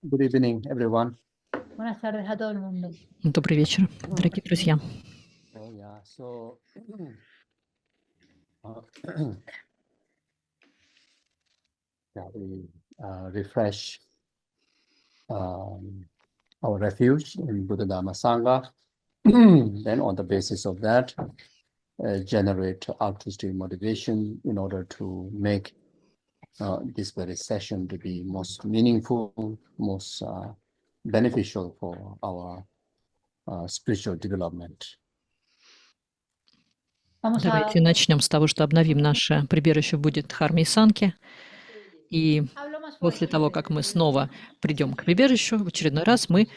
Good evening, everyone. Buenas tardes a todo el mundo. Добрый вечер, дорогие друзья. Oh, yeah. So, yeah, we refresh our refuge in Buddha Dhamma Sangha. Then, on the basis of that, generate altruistic motivation in order to make this very session to be most meaningful, most beneficial for our spiritual development. Давайте начнем с того, что обновим наше прибежище в Буддхарме и Санке. И после того, как мы снова придем к прибежищу, в очередной раз мы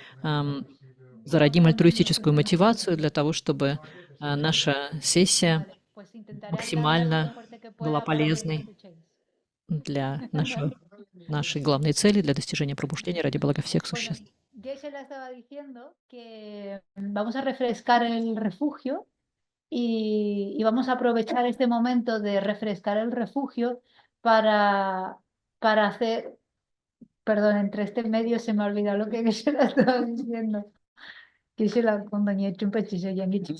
зародим альтруистическую мотивацию для того, чтобы наша сессия максимально была полезной для нашей главной цели, для достижения пробуждения ради блага всех существ. Геше estaba diciendo que vamos a refrescar el refugio y vamos a aprovechar este momento de refrescar el refugio para hacer, perdón, entre este medio se me ha olvidado lo que Geshe estaba diciendo. Geshe la cuando ni hecho un pechizo ya ni hecho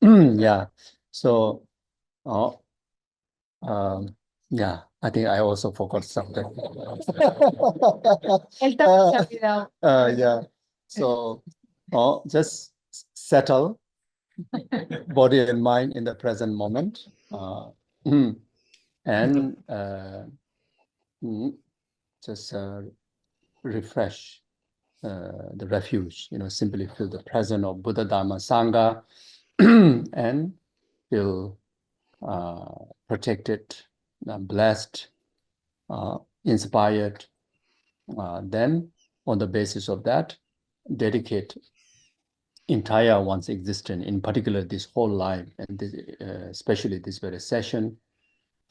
Yeah. So, yeah, I think I also forgot something. Él también se ha olvidado. Yeah. So, just settle body and mind in the present moment, and just refresh the refuge. Simply feel the presence of Buddha Dhamma Sangha, and feel protected, blessed, inspired. Then, on the basis of that, dedicate entire one's existence, in particular this whole life, and this, especially this very session,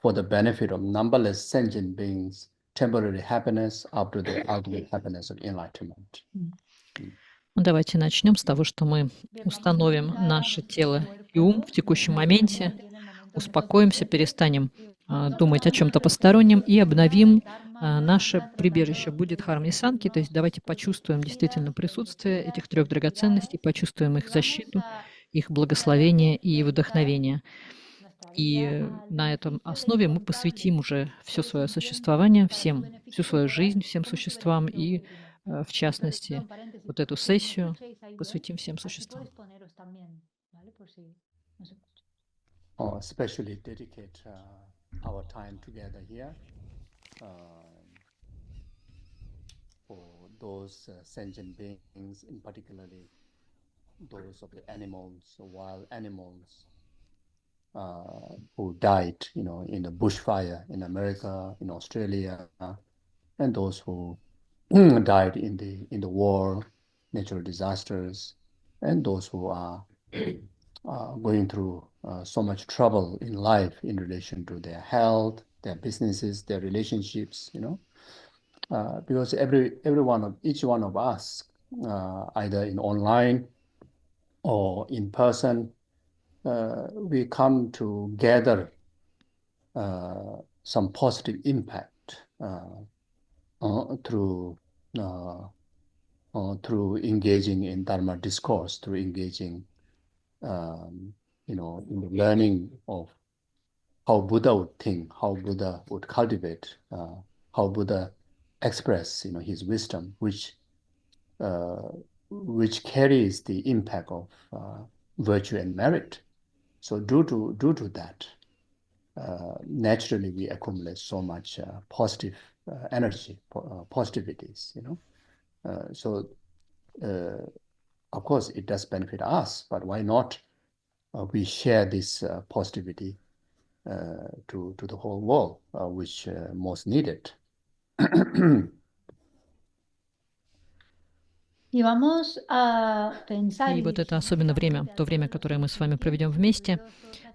for the benefit of numberless sentient beings, temporary happiness after the ultimate happiness of enlightenment. Давайте начнем с того, что мы установим наше тело и ум в текущем моменте, успокоимся, перестанем думать о чем-то постороннем и обновим наше прибежище Буддхарме и Санки. То есть давайте почувствуем действительно присутствие этих трех драгоценностей, почувствуем их защиту, их благословение и вдохновение. И на этом основе мы посвятим уже все свое существование, всю свою жизнь всем существам и, в частности, вот эту сессию посвятим всем существам. Especially dedicate our time together here for those sentient beings, in particularly those of the animals, wild animals who died, in the bushfire in America, in Australia, and those who died in the war, natural disasters, and those who are going through so much trouble in life in relation to their health, their businesses, their relationships, because each one of us, either in online or in person, we come to gather some positive impact through engaging in Dharma discourse, through engaging in the learning of how Buddha would think, how Buddha would cultivate, how Buddha express, his wisdom, which carries the impact of virtue and merit. So due to that, naturally we accumulate so much positive energy, positivities, So of course it does benefit us, but why not we share this positivity to the whole world, which most needed. Y vamos a pensar. И вот это особенно время, то время, которое мы с вами проведем вместе,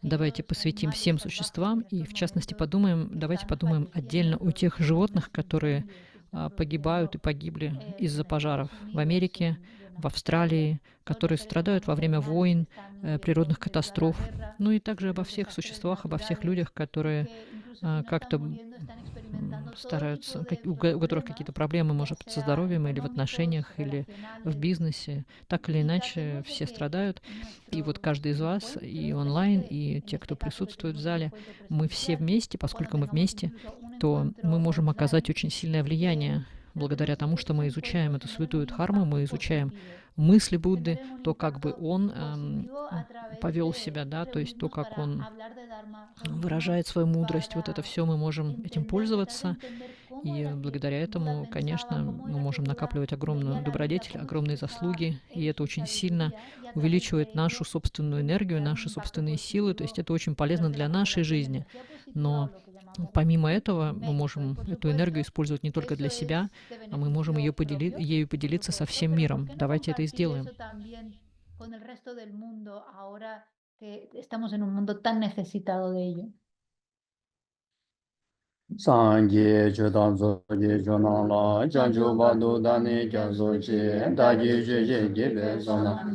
давайте посвятим всем существам и, в частности, давайте подумаем отдельно о тех животных, которые погибают и погибли из-за пожаров в Америке, в Австралии, которые страдают во время войн, природных катастроф, ну и также обо всех существах, обо всех людях, которые как-то стараются, у которых какие-то проблемы, может быть, со здоровьем или в отношениях, или в бизнесе. Так или иначе, все страдают. И вот каждый из вас, и онлайн, и те, кто присутствует в зале, мы все вместе, поскольку мы вместе, то мы можем оказать очень сильное влияние благодаря тому, что мы изучаем эту святую дхарму, мы изучаем мысли Будды, то, как бы он повел себя, да, то есть то, как он выражает свою мудрость, вот это все мы можем этим пользоваться, и благодаря этому, конечно, мы можем накапливать огромную добродетель, огромные заслуги, и это очень сильно увеличивает нашу собственную энергию, наши собственные силы, то есть это очень полезно для нашей жизни. Но помимо этого мы можем эту энергию использовать не только для себя, а мы можем ею поделиться со всем миром. Давайте это и сделаем. Sangye Chodan Zoje Jonan La Janju Badu Dani Janzoje Daji Jeje Gebe Zona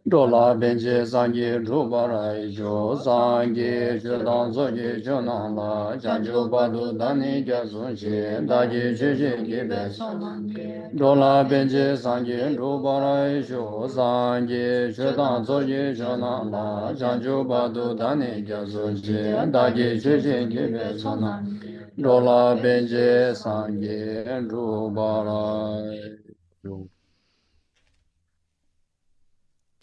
Dola Benje Sangye Rubarai Jo Sangye Chodan Zoje Jonan La Janju Badu Dani Janzoje Daji Jeje Gebe Zona Dola Benje Sangye Rubarai Jo Sangye Chodan Zoje Jonan La Janju Badu Dani Janzoje Daji Jeje Gebe Zona Dola Benje Sangye Rubarai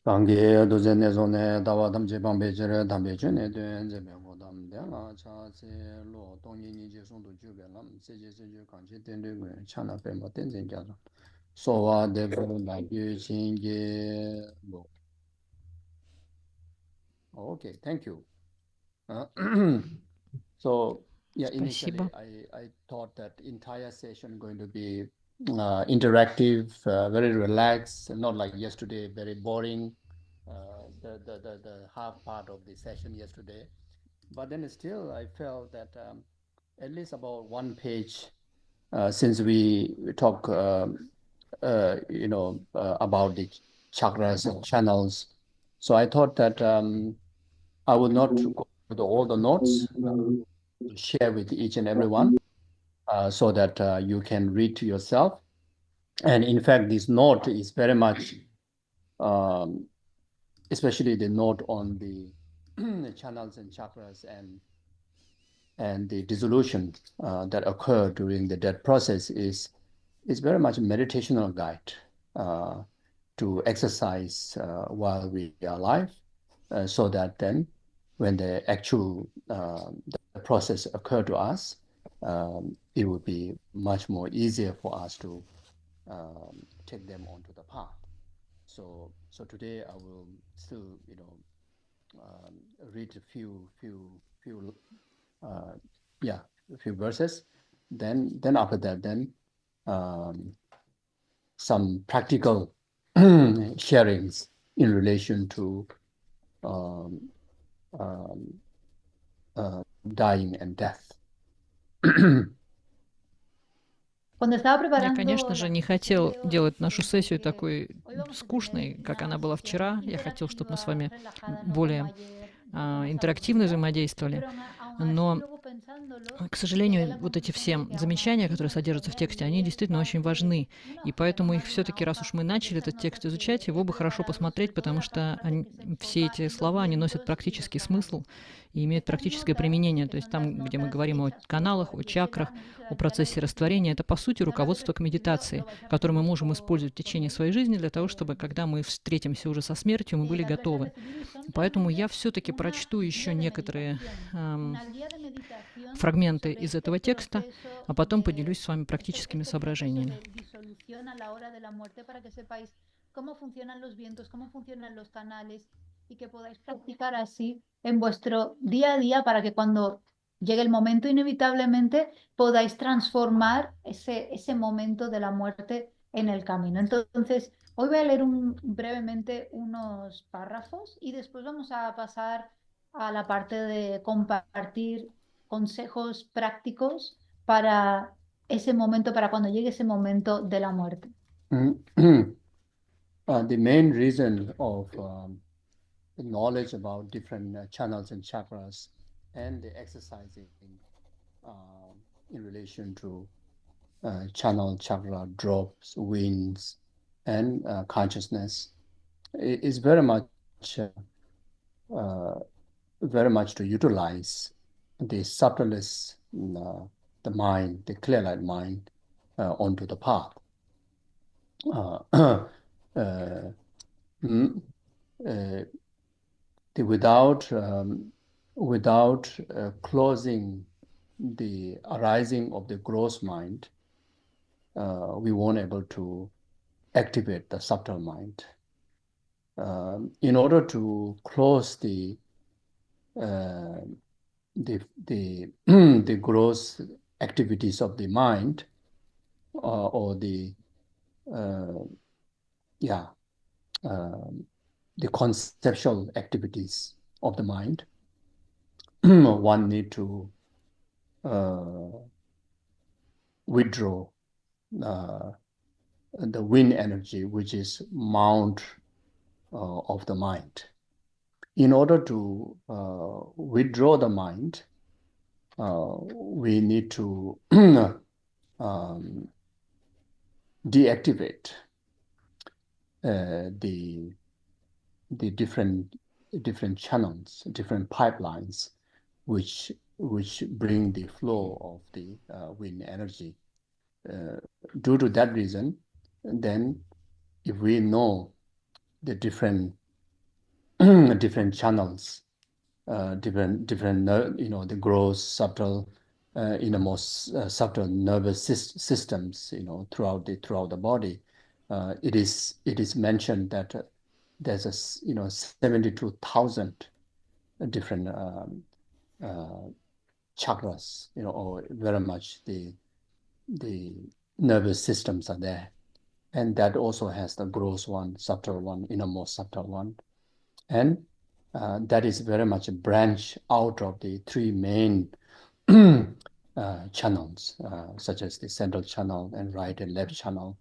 Sangye Duzene Zone Dawa Damje Bambejere Dambe June Duen Zebe Godam Dela Cha Se Lo Tongyi Nije Sundu Jube Lam Seje Seje Kanche Tende Gwen Chana Pema Tenzen Jazo Sowa Debu Lagyu Shinge Lo. Okay, thank you. So yeah, initially Спасибо. I thought that entire session going to be interactive, very relaxed, not like yesterday, very boring. The half part of the session yesterday, but then still I felt that at least about one page since we talk, about the chakras and channels. So I thought that I would not go to all the notes. Share with each and everyone so that you can read to yourself. And in fact, this note is very much, especially the note on the channels and chakras and the dissolution that occur during the death process is very much a meditational guide to exercise while we are alive, so that then when the actual the process occur to us, it would be much more easier for us to take them onto the path. So today I will still, read a few verses. Then after that, then some practical sharings in relation to dying and death. Я, конечно же, не хотел делать нашу сессию такой скучной, как она была вчера. Я хотел, чтобы мы с вами более интерактивно взаимодействовали. Но, к сожалению, вот эти все замечания, которые содержатся в тексте, они действительно очень важны. И поэтому их все-таки, раз уж мы начали этот текст изучать, его бы хорошо посмотреть, потому что все эти слова, они носят практический смысл и имеют практическое применение. То есть там, где мы говорим о каналах, о чакрах, о процессе растворения, это, по сути, руководство к медитации, которое мы можем использовать в течение своей жизни для того, чтобы, когда мы встретимся уже со смертью, мы были готовы. Поэтому я все-таки прочту еще некоторые фрагменты из этого текста, а потом поделюсь с вами практическими соображениями. Y que podáis practicar así en vuestro día a día para que cuando llegue el momento inevitablemente podáis transformar ese momento de la muerte en el camino. Entonces, hoy voy a leer brevemente unos párrafos y después vamos a pasar a la parte de compartir consejos prácticos para ese momento, para cuando llegue ese momento de la muerte. The main reason of the knowledge about different channels and chakras and the exercising in relation to channel, chakra, drops, winds, and consciousness is very much to utilize the subtlest, the mind, the clear light mind, onto the path. Without closing the arising of the gross mind, we won't able to activate the subtle mind. In order to close the gross activities of the mind, or the conceptual activities of the mind, one need to withdraw the wind energy, which is mount of the mind. In order to withdraw the mind, we need to deactivate the different channels, different pipelines, which bring the flow of the wind energy. Due to that reason, then if we know the different channels, different the gross, subtle, innermost, subtle nervous systems, throughout the body, it is mentioned that there's 72,000 different chakras, or very much the nervous systems are there, and that also has the gross one, subtle one, innermost subtle one, and that is very much a branch out of the three main channels, such as the central channel and right and left channel.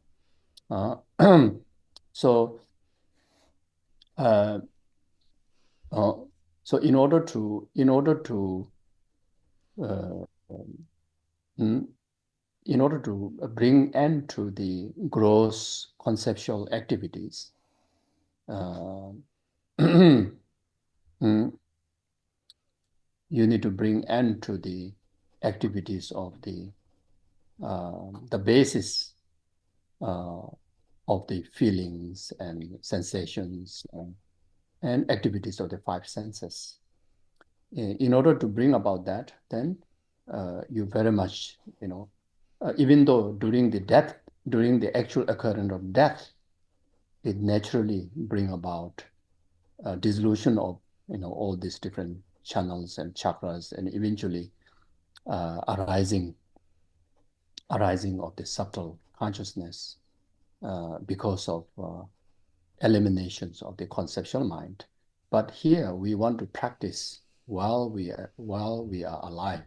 So in order to bring end to the gross conceptual activities, you need to bring end to the activities of the basis of the feelings and sensations and activities of the five senses. In order to bring about that, then you very much, even though during the actual occurrence of death, it naturally bring about dissolution of all these different channels and chakras, and eventually arising of the subtle consciousness because of eliminations of the conceptual mind. But here we want to practice while we are alive.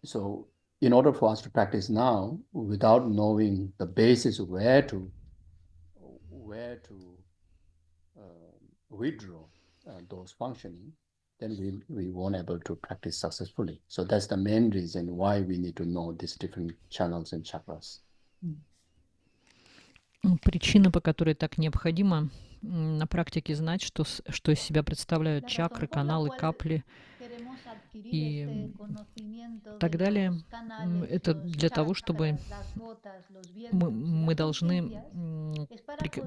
So in order for us to practice now, without knowing the basis where to withdraw those functioning, then we won't able to practice successfully. So that's the main reason why we need to know these different channels and chakras. Причина, по которой так необходимо на практике знать, что из себя представляют чакры, каналы, капли и так далее, это для того, чтобы мы должны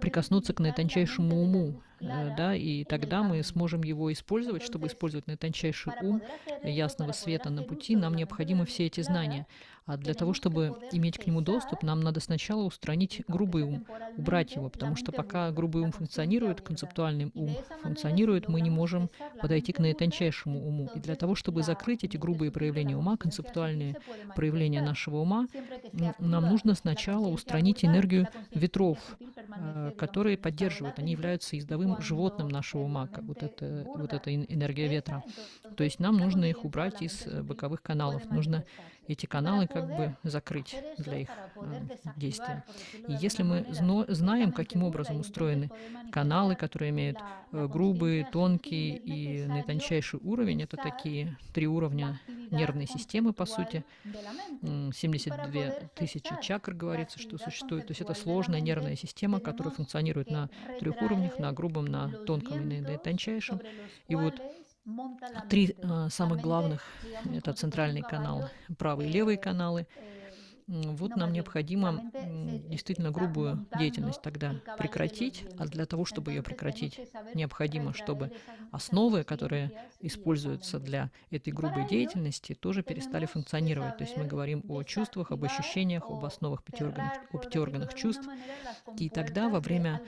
прикоснуться к наитончайшему уму, да, и тогда мы сможем его использовать. Чтобы использовать наитончайший ум ясного света на пути, нам необходимы все эти знания. А для того, чтобы иметь к нему доступ, нам надо сначала устранить грубый ум, убрать его, потому что пока грубый ум функционирует, концептуальный ум функционирует, мы не можем подойти к наитончайшему уму. И для того, чтобы закрыть эти грубые проявления ума, концептуальные проявления нашего ума, нам нужно сначала устранить энергию ветров, которые поддерживают, они являются ездовым животным нашего ума, как вот эта энергия ветра. То есть нам нужно их убрать из боковых каналов, нужно эти каналы как бы закрыть для их действия. И если мы знаем, каким образом устроены каналы, которые имеют грубый, тонкий и наитончайший уровень, это такие 3 уровня нервной системы, по сути, 72 тысячи чакр, говорится, что существует. То есть это сложная нервная система, которая функционирует на 3 уровнях, на грубом, на тонком и на тончайшем. И вот 3 самых главных — это центральный канал, правый и левый каналы. Вот нам необходимо действительно грубую деятельность тогда прекратить, а для того, чтобы ее прекратить, необходимо, чтобы основы, которые используются для этой грубой деятельности, тоже перестали функционировать. То есть мы говорим о чувствах, об ощущениях, об основах о 5 органах чувств. И тогда во время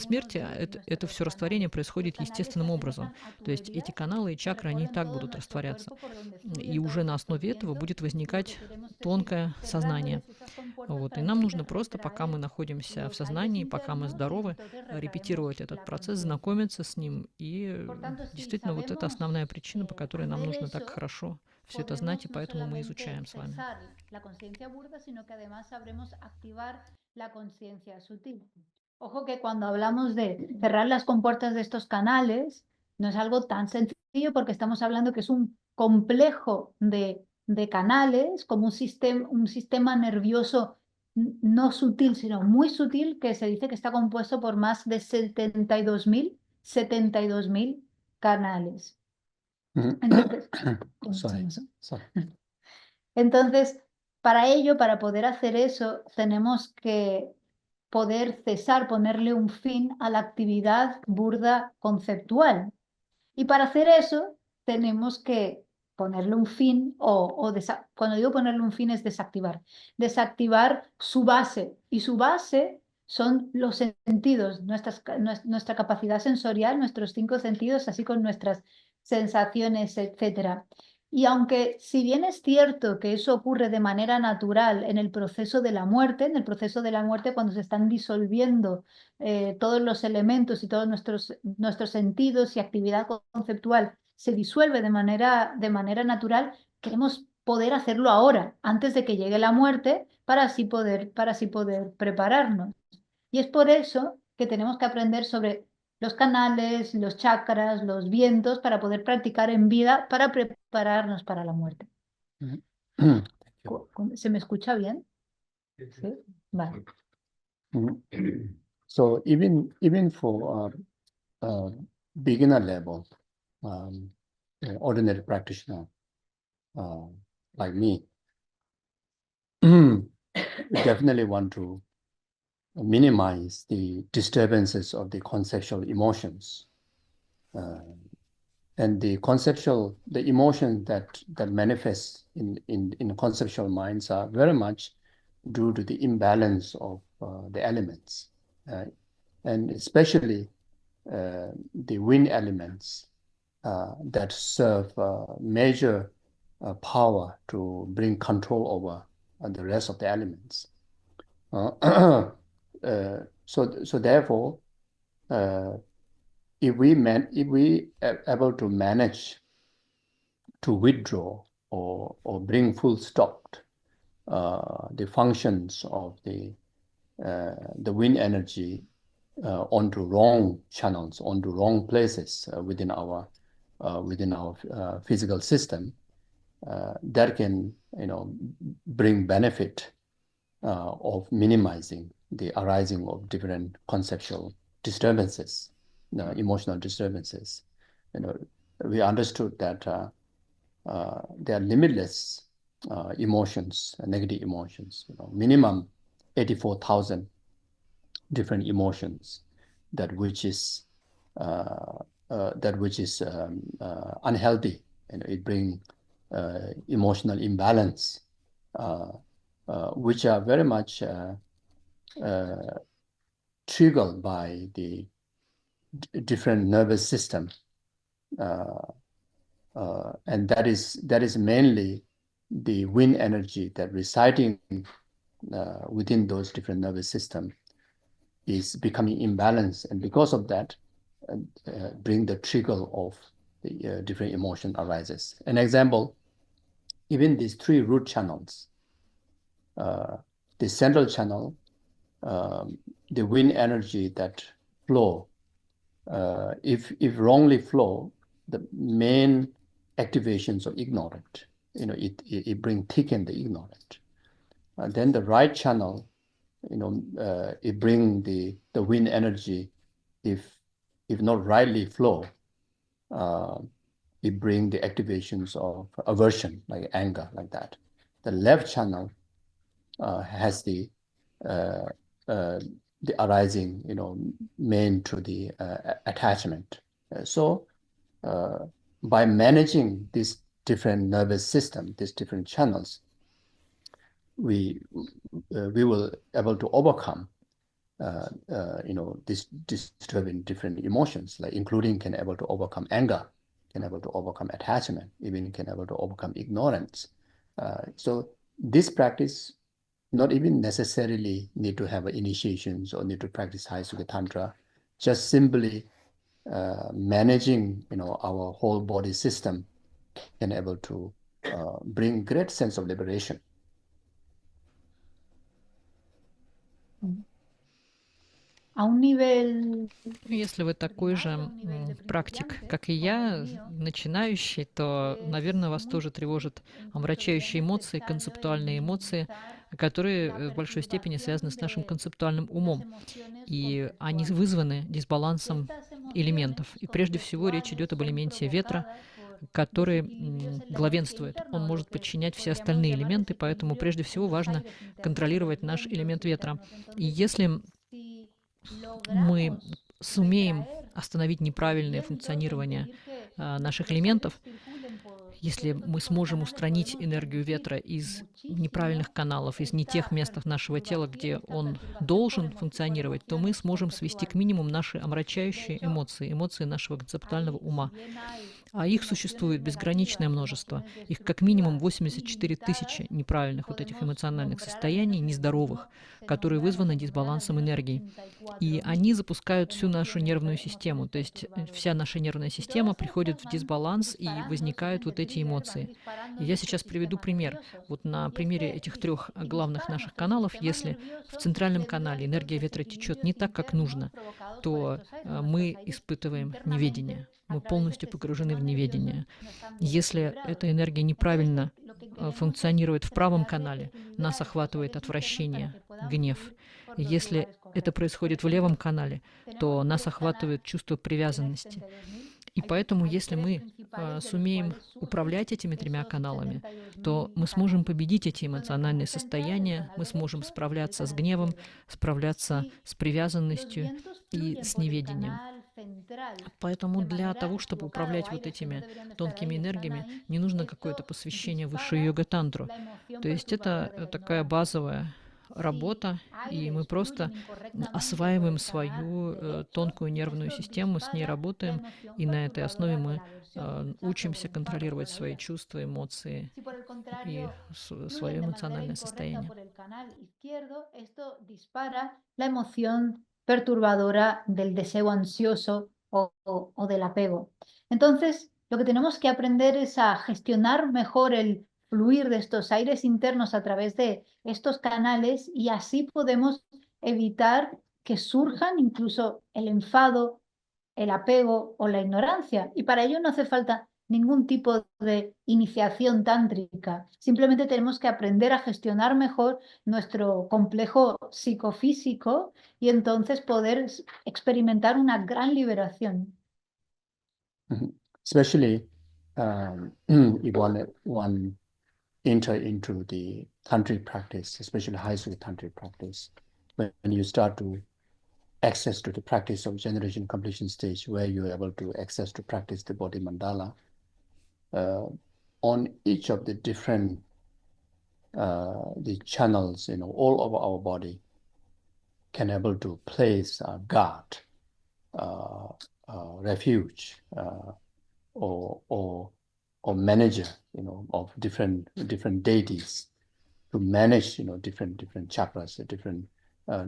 смерти это все растворение происходит естественным образом. То есть эти каналы и чакры, они и так будут растворяться. И уже на основе этого будет возникать тонкое сознание. Вот. И нам нужно просто, пока мы находимся в сознании, пока мы здоровы, репетировать этот процесс, знакомиться с ним. И действительно, вот это основная причина, по которой нам нужно так хорошо все это знать, и поэтому мы изучаем с вами. Ojo que cuando hablamos de cerrar las compuertas de estos canales, no es algo tan sencillo porque estamos hablando que es un complejo de canales, como un sistema nervioso no sutil, sino muy sutil, que se dice que está compuesto por más de 72.000 canales. Entonces, para ello, para poder hacer eso, tenemos que poder cesar, ponerle un fin a la actividad burda conceptual. Y para hacer eso, tenemos que ponerle un fin, cuando digo ponerle un fin es desactivar su base. Y su base son los sentidos, nuestra capacidad sensorial, nuestros 5 sentidos, así con nuestras sensaciones, etc. Y aunque si bien es cierto que eso ocurre de manera natural en el proceso de la muerte, cuando se están disolviendo todos los elementos y todos nuestros sentidos y actividad conceptual se disuelve de manera natural, queremos poder hacerlo ahora, antes de que llegue la muerte, para así poder prepararnos. Y es por eso que tenemos que aprender sobre los canales, los chakras, los vientos, para poder practicar en vida, para prepararnos para la muerte. ¿Se me escucha bien? ¿Sí? Vale. So even for beginner level, ordinary practitioner like me, we definitely want to minimize the disturbances of the conceptual emotions. And the emotions that manifest in conceptual minds are very much due to the imbalance of the elements, and especially the wind elements that serve major power to bring control over the rest of the elements. So therefore, if we are able to manage to withdraw or bring full stop the functions of the wind energy onto wrong channels, onto wrong places within our physical system, that can bring benefit of minimizing the arising of different conceptual disturbances, emotional disturbances. We understood that there are limitless emotions, negative emotions, minimum 84,000 different emotions, that which is unhealthy, and it brings emotional imbalance, which are very much triggered by the different nervous system, and that is mainly the wind energy that residing within those different nervous system is becoming imbalanced, and because of that, bring the trigger of the different emotion arises. An example, even these three root channels, the central channel, the wind energy that flow, if wrongly flow, the main activations of ignorant, it bring thicken the ignorant. Then the right channel, it bring the wind energy, if not rightly flow, it bring the activations of aversion, like anger, like that. The left channel has the arising, main to the attachment. So by managing this different nervous system, these different channels, we will able to overcome this disturbing different emotions, like including can able to overcome anger, can able to overcome attachment, even can able to overcome ignorance. So this practice not even necessarily need to have initiations or need to practice high Sukha Tantra. Just simply managing, our whole body system can able to bring great sense of liberation. A un nivel Если вы такой же практик, как и я, начинающий, то, наверное, вас тоже тревожат омрачающие эмоции, концептуальные эмоции, которые в большой степени связаны с нашим концептуальным умом. И они вызваны дисбалансом элементов. И прежде всего речь идет об элементе ветра, который главенствует. Он может подчинять все остальные элементы, поэтому прежде всего важно контролировать наш элемент ветра. И если мы сумеем остановить неправильное функционирование наших элементов, если мы сможем устранить энергию ветра из неправильных каналов, из не тех мест нашего тела, где он должен функционировать, то мы сможем свести к минимуму наши омрачающие эмоции, эмоции нашего концептуального ума. А их существует безграничное множество. Их как минимум 84 тысячи неправильных вот этих эмоциональных состояний, нездоровых, которые вызваны дисбалансом энергии. И они запускают всю нашу нервную систему. То есть вся наша нервная система приходит в дисбаланс, и возникают вот эти эмоции. И я сейчас приведу пример. Вот на примере этих трех главных наших каналов, если в центральном канале энергия ветра течет не так, как нужно, то мы испытываем неведение. Мы полностью погружены в неведение. Если эта энергия неправильно функционирует в правом канале, нас охватывает отвращение, гнев. Если это происходит в левом канале, то нас охватывает чувство привязанности. И поэтому, если мы сумеем управлять этими тремя каналами, то мы сможем победить эти эмоциональные состояния, мы сможем справляться с гневом, справляться с привязанностью и с неведением. Поэтому для того, чтобы управлять вот этими тонкими энергиями, не нужно какое-то посвящение в высшую йога-тантру. То есть это такая базовая работа, и мы просто осваиваем свою тонкую нервную систему, с ней работаем, и на этой основе мы учимся контролировать свои чувства, эмоции и свое эмоциональное состояние. Perturbadora del deseo ansioso o del apego. Entonces, lo que tenemos que aprender es a gestionar mejor el fluir de estos aires internos a través de estos canales, y así podemos evitar que surjan incluso el enfado, el apego o la ignorancia. Y para ello no hace falta ningún tipo de iniciación tántrica. Simplemente tenemos que aprender a gestionar mejor nuestro complejo psicofísico y entonces poder experimentar una gran liberación. Especially if one enter into the tantric practice, especially high Sukha tantric practice, when you start to access to the practice of generation completion stage, where you're able to access to practice the body mandala, on each of the different the channels, all over our body, can able to place a guard, refuge, or manager, of different deities, to manage, different chakras,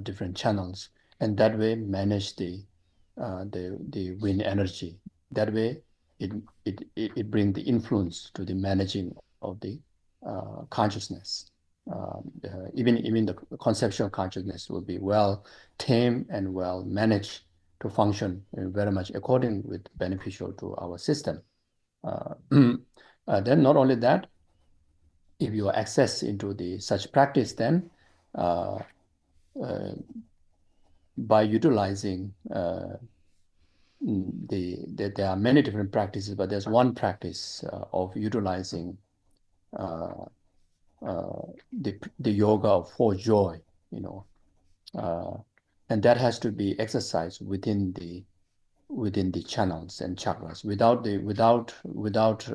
different channels, and that way manage the wind energy. That way, it brings the influence to the managing of the consciousness. Even the conceptual consciousness will be well tamed and well managed to function very much according with beneficial to our system. Then not only that, if you access into such practice, then by utilizing there are many different practices, but there's one practice of utilizing the yoga of for joy, and that has to be exercised within the channels and chakras. Without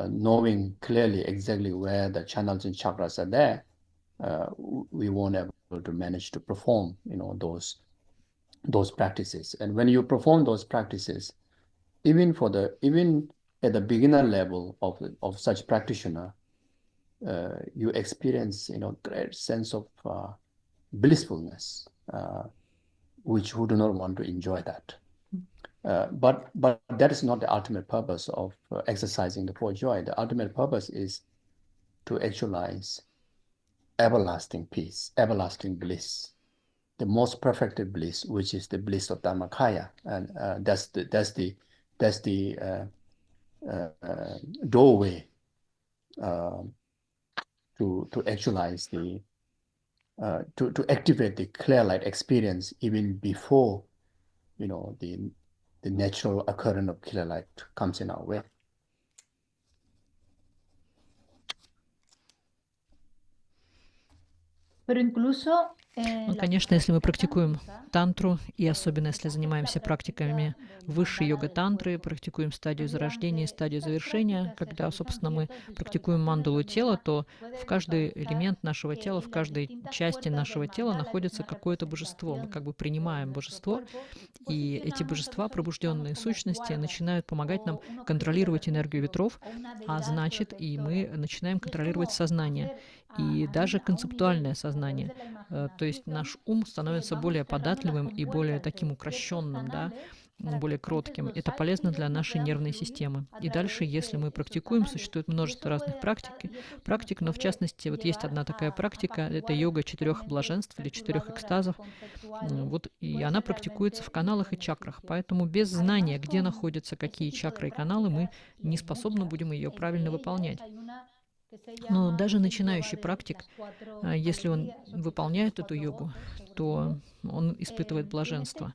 knowing clearly exactly where the channels and chakras are there, we won't be able to manage to perform, those practices. And when you perform those practices, even at the beginner level of such practitioner, you experience, great sense of blissfulness, which who do not want to enjoy that. But that is not the ultimate purpose of exercising the four joy. The ultimate purpose is to actualize everlasting peace, everlasting bliss, the most perfected bliss, which is the bliss of Dharmakaya, and that's the doorway to actualize to activate the clear light experience even before the natural occurrence of clear light comes in our way. Pero incluso Ну, конечно, если мы практикуем тантру, и особенно если занимаемся практиками высшей йога-тантры, практикуем стадию зарождения и стадию завершения, когда, собственно, мы практикуем мандалу тела, то в каждый элемент нашего тела, в каждой части нашего тела находится какое-то божество. Мы как бы принимаем божество, и эти божества, пробужденные сущности, начинают помогать нам контролировать энергию ветров, а значит, и мы начинаем контролировать сознание, и даже концептуальное сознание. То есть наш ум становится более податливым и более таким укращенным, да, более кротким. Это полезно для нашей нервной системы. И дальше, если мы практикуем, существует множество разных практик, но в частности, вот есть одна такая практика, это йога 4 блаженств или 4 экстазов. Вот, и она практикуется в каналах и чакрах. Поэтому без знания, где находятся какие чакры и каналы, мы не способны будем ее правильно выполнять. Но даже начинающий практик, если он выполняет эту йогу, то он испытывает блаженство,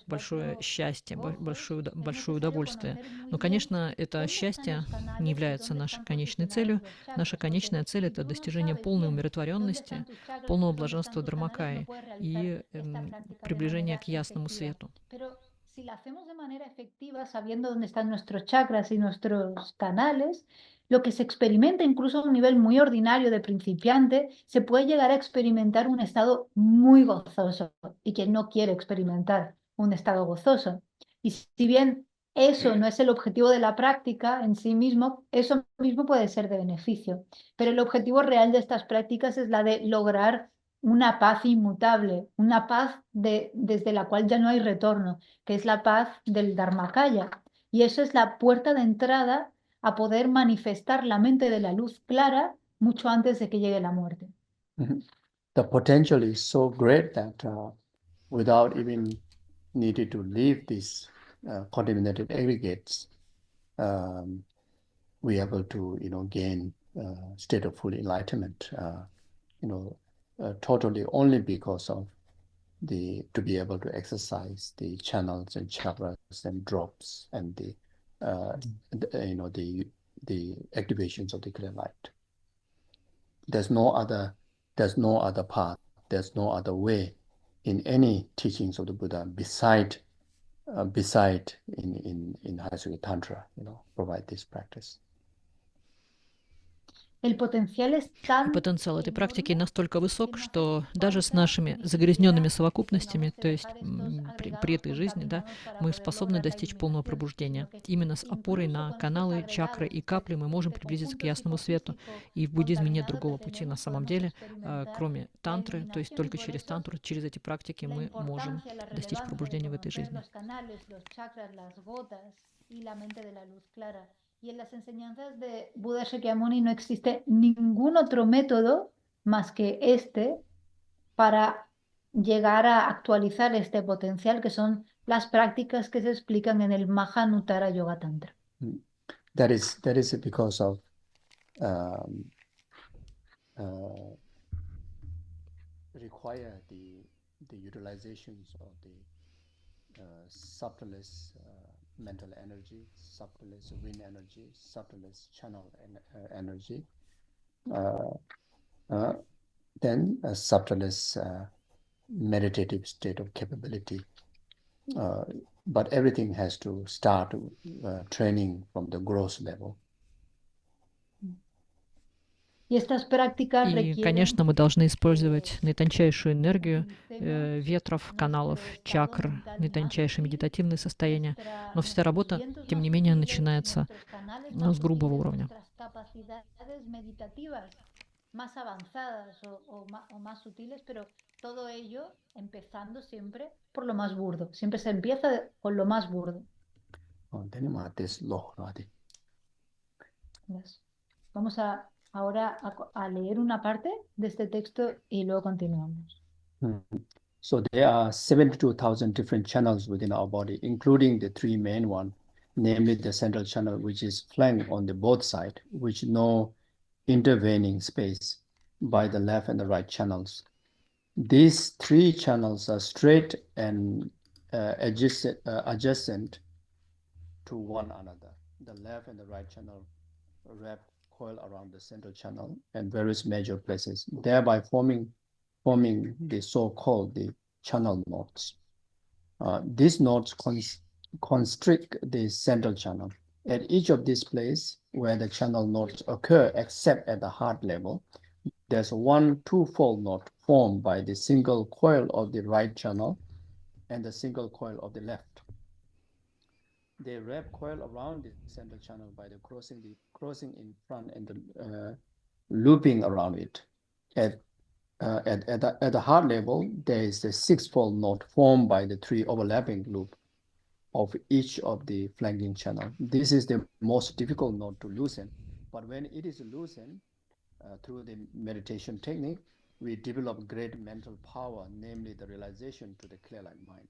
большое счастье, большое удовольствие. Но, конечно, это счастье не является нашей конечной целью. Наша конечная цель — это достижение полной умиротворенности, полного блаженства Дharmakaya и приближение к ясному свету. Si la hacemos de manera efectiva, sabiendo dónde están nuestros chakras y nuestros canales, lo que se experimenta incluso a un nivel muy ordinario de principiante, se puede llegar a experimentar un estado muy gozoso. Y quien no quiere experimentar un estado gozoso. Y si bien eso no es el objetivo de la práctica en sí mismo, eso mismo puede ser de beneficio. Pero el objetivo real de estas prácticas es la de lograr una paz inmutable, una paz desde la cual ya no hay retorno, que es la paz del Dharmakaya. Y eso es la puerta de entrada a poder manifestar la mente de la luz clara mucho antes de que llegue la muerte. The potential is so great that without even needing to leave these contaminated aggregates, we are able to gain state of full enlightenment. Totally only because of to be able to exercise the channels and chakras and drops and the activations of the clear light. There's no other path. There's no other way in any teachings of the Buddha beside in High Tantra, provide this practice. El potencial es И tan потенциал этой практики настолько высок, что даже с нашими загрязненными совокупностями, то есть при этой жизни, да, мы способны достичь полного пробуждения. Именно с опорой на каналы, чакры и капли мы можем приблизиться к ясному свету. И в буддизме нет другого пути на самом деле, кроме тантры, то есть только через тантру, через эти практики мы можем достичь пробуждения в этой жизни. Y en las enseñanzas de Buda Shakyamuni no existe ningún otro método más que este para llegar a actualizar este potencial, que son las prácticas que se explican en el Mahanuttara Yoga Tantra. That is because of require the utilizations of the subtlest mental energy, subtlest wind energy, subtlest channel energy, then a subtlest meditative state of capability. But everything has to start training from the gross level. Y estas prácticas И, requieren конечно, мы должны использовать наитончайшую энергию ветров, каналов, чакр, наитончайшее медитативное состояние. Но вся работа, тем не менее, начинается с грубого уровня. Más avanzadas o más sutiles, pero todo ello empezando siempre por lo más burdo. Siempre se empieza con lo más burdo. Vamos ahora a leer una parte de este texto y luego continuamos. So there are 72,000 different channels within our body, including the three main ones, namely the central channel, which is flanked on the both sides, which no intervening space by the left and the right channels. These three channels are straight and adjacent to one another. The left and the right channel wrap coil around the central channel and various major places, thereby forming the so-called the channel nodes. These nodes constrict the central channel. At each of these places where the channel nodes occur, except at the heart level, there's one twofold node formed by the single coil of the right channel and the single coil of the left. They wrap coil around the central channel by the crossing in front and the looping around it. At the heart level, there is a six-fold node formed by the three overlapping loop of each of the flanking channel. This is the most difficult node to loosen, but when it is loosened through the meditation technique, we develop great mental power, namely the realization to the clear-like mind.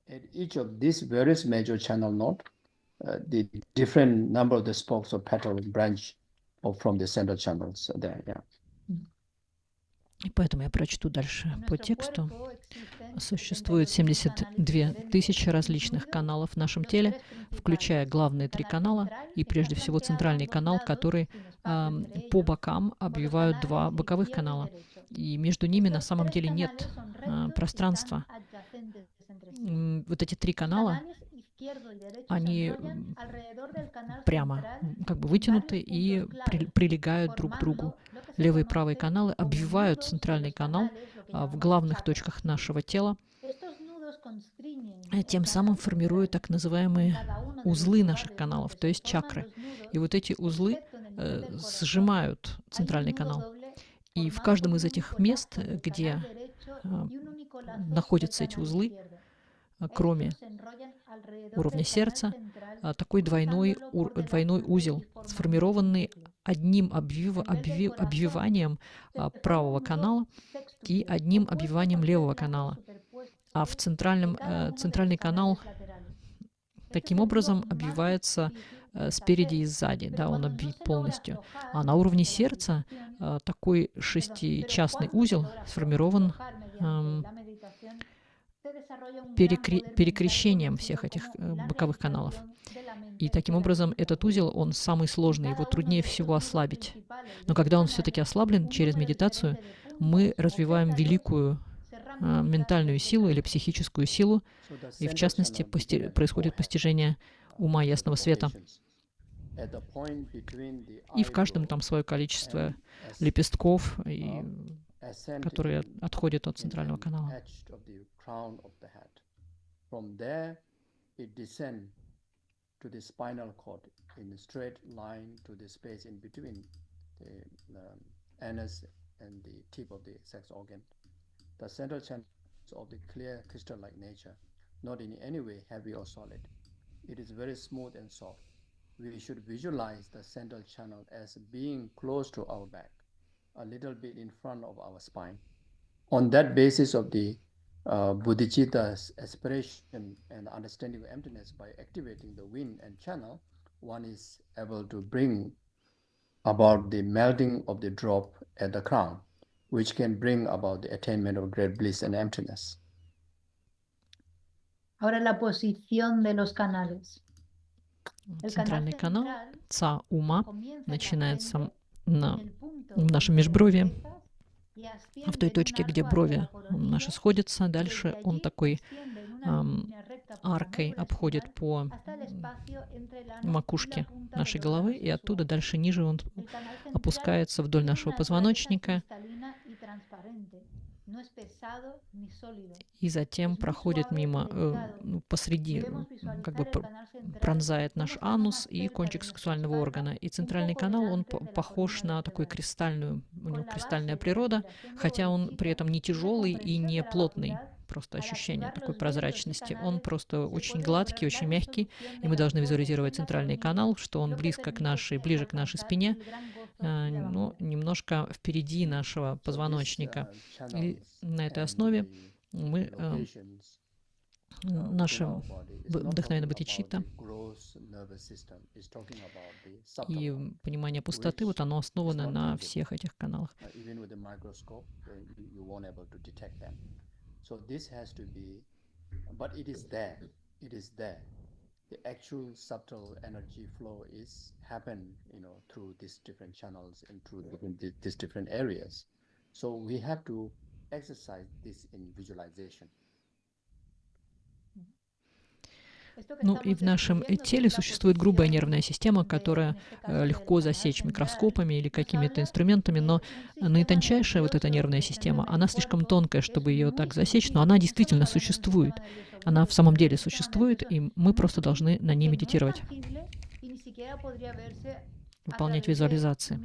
At each of these various major channel node, the different number of the spokes or petal branch from the central channels there. Yeah. И поэтому я прочту дальше по тексту. Существует 72 тысячи различных каналов в нашем теле, включая главные три канала и прежде всего центральный канал, который по бокам обвивают два боковых канала. И между ними на самом деле нет пространства. Вот эти три канала, они прямо как бы вытянуты и прилегают друг к другу. Левые и правые каналы обвивают центральный канал в главных точках нашего тела, тем самым формируют так называемые узлы наших каналов, то есть чакры. И вот эти узлы сжимают центральный канал. И в каждом из этих мест, где находятся эти узлы, кроме уровня сердца, такой двойной узел, сформированный одним обвиванием правого канала и одним обвиванием левого канала. А в центральный канал таким образом обвивается спереди и сзади, да, он обвит полностью. А на уровне сердца такой шестичастный узел сформирован перекрещением всех этих боковых каналов. И таким образом этот узел, он самый сложный, его труднее всего ослабить. Но когда он все-таки ослаблен через медитацию, мы развиваем великую ментальную силу или психическую силу, и в частности происходит постижение ума ясного света. И в каждом там свое количество лепестков, которые отходят от центрального канала. To the spinal cord in a straight line to the space in between the anus and the tip of the sex organ. The central channel is of the clear crystal-like nature, not in any way heavy or solid. It is very smooth and soft. we should visualize the central channel as being close to our back, a little bit in front of our spine. On that basis of the bodhicitta's aspiration and understanding of emptiness, by activating the wind and channel, one is able to bring about the melting of the drop at the crown, which can bring about the attainment of great bliss and emptiness. Ahora la posición de los canales. Центральный канал ца ума начинается в нашем межброви, в той точке, где брови наши сходятся. Дальше он такой аркой обходит по макушке нашей головы, и оттуда дальше ниже он опускается вдоль нашего позвоночника и затем проходит мимо, посреди, как бы пронзает наш анус и кончик сексуального органа. И центральный канал, он похож на такую кристальную, у него кристальная природа, хотя он при этом не тяжелый и не плотный. Просто ощущение такой прозрачности. Он просто очень гладкий, очень мягкий, и мы должны визуализировать центральный канал, что он ближе к нашей спине, но немножко впереди нашего позвоночника. И на этой основе мы наше вдохновенное бодхичитта и понимание пустоты, вот оно основано на всех этих каналах. So this has to be, but it is there. It is there. The actual subtle energy flow is happen, through these different channels and through these different areas. So we have to exercise this in visualization. Ну и в нашем теле существует грубая нервная система, которая легко засечь микроскопами или какими-то инструментами, но наитончайшая вот эта нервная система, она слишком тонкая, чтобы ее так засечь, но она действительно существует. Она в самом деле существует, и мы просто должны на ней медитировать, выполнять визуализации.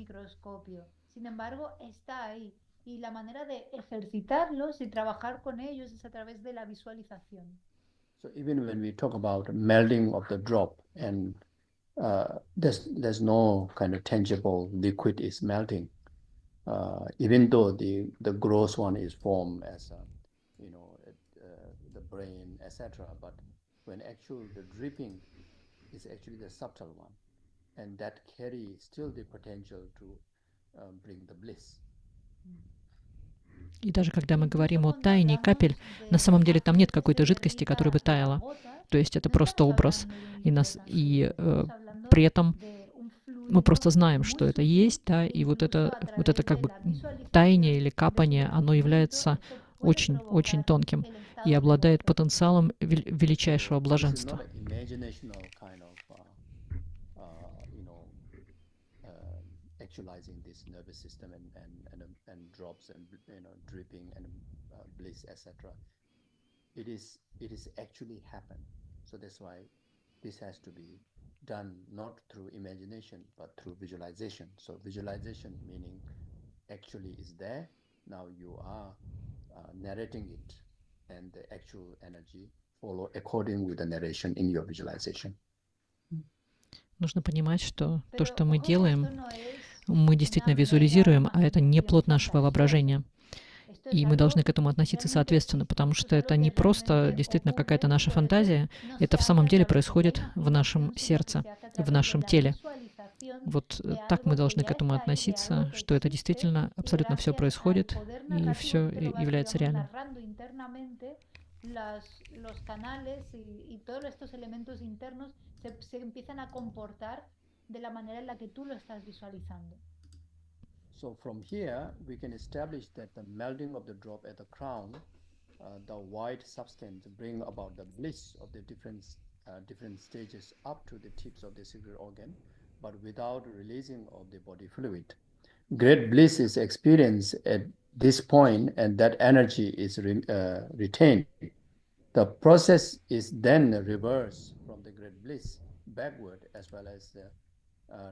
So even when we talk about melting of the drop, and there's no kind of tangible liquid is melting, even though the gross one is formed as the brain, etc. But when actually the dripping is actually the subtle one, and that carries still the potential to bring the bliss. И даже когда мы говорим о таянии капель, на самом деле там нет какой-то жидкости, которая бы таяла. То есть это просто образ. И при этом мы просто знаем, что это есть, да, и вот это как бы таяние или капание, оно является очень-очень тонким и обладает потенциалом величайшего блаженства. Actualizing this nervous system and drops and dripping and bliss, etc. It is actually happen. So that's why this has to be done not through imagination but through visualization. So visualization meaning actually is there. Now you are narrating it, and the actual energy follow according with the narration in your visualization. Нужно понимать, что то, что мы делаем, мы действительно визуализируем, а это не плод нашего воображения. И мы должны к этому относиться соответственно, потому что это не просто действительно какая-то наша фантазия, это в самом деле происходит в нашем сердце, в нашем теле. Вот так мы должны к этому относиться, что это действительно абсолютно все происходит, и все является реальным. Los canales y todos estos elementos internos se empiezan a comportar de la manera en la que tú lo estás visualizando. So from here we can establish that the melting of the drop at the crown, the white substance bring about the bliss of the different stages up to the tips of the sacred organ, but without releasing of the body fluid. Great bliss is experienced at this point, and that energy is retained. The process is then reversed from the great bliss backward, as well as the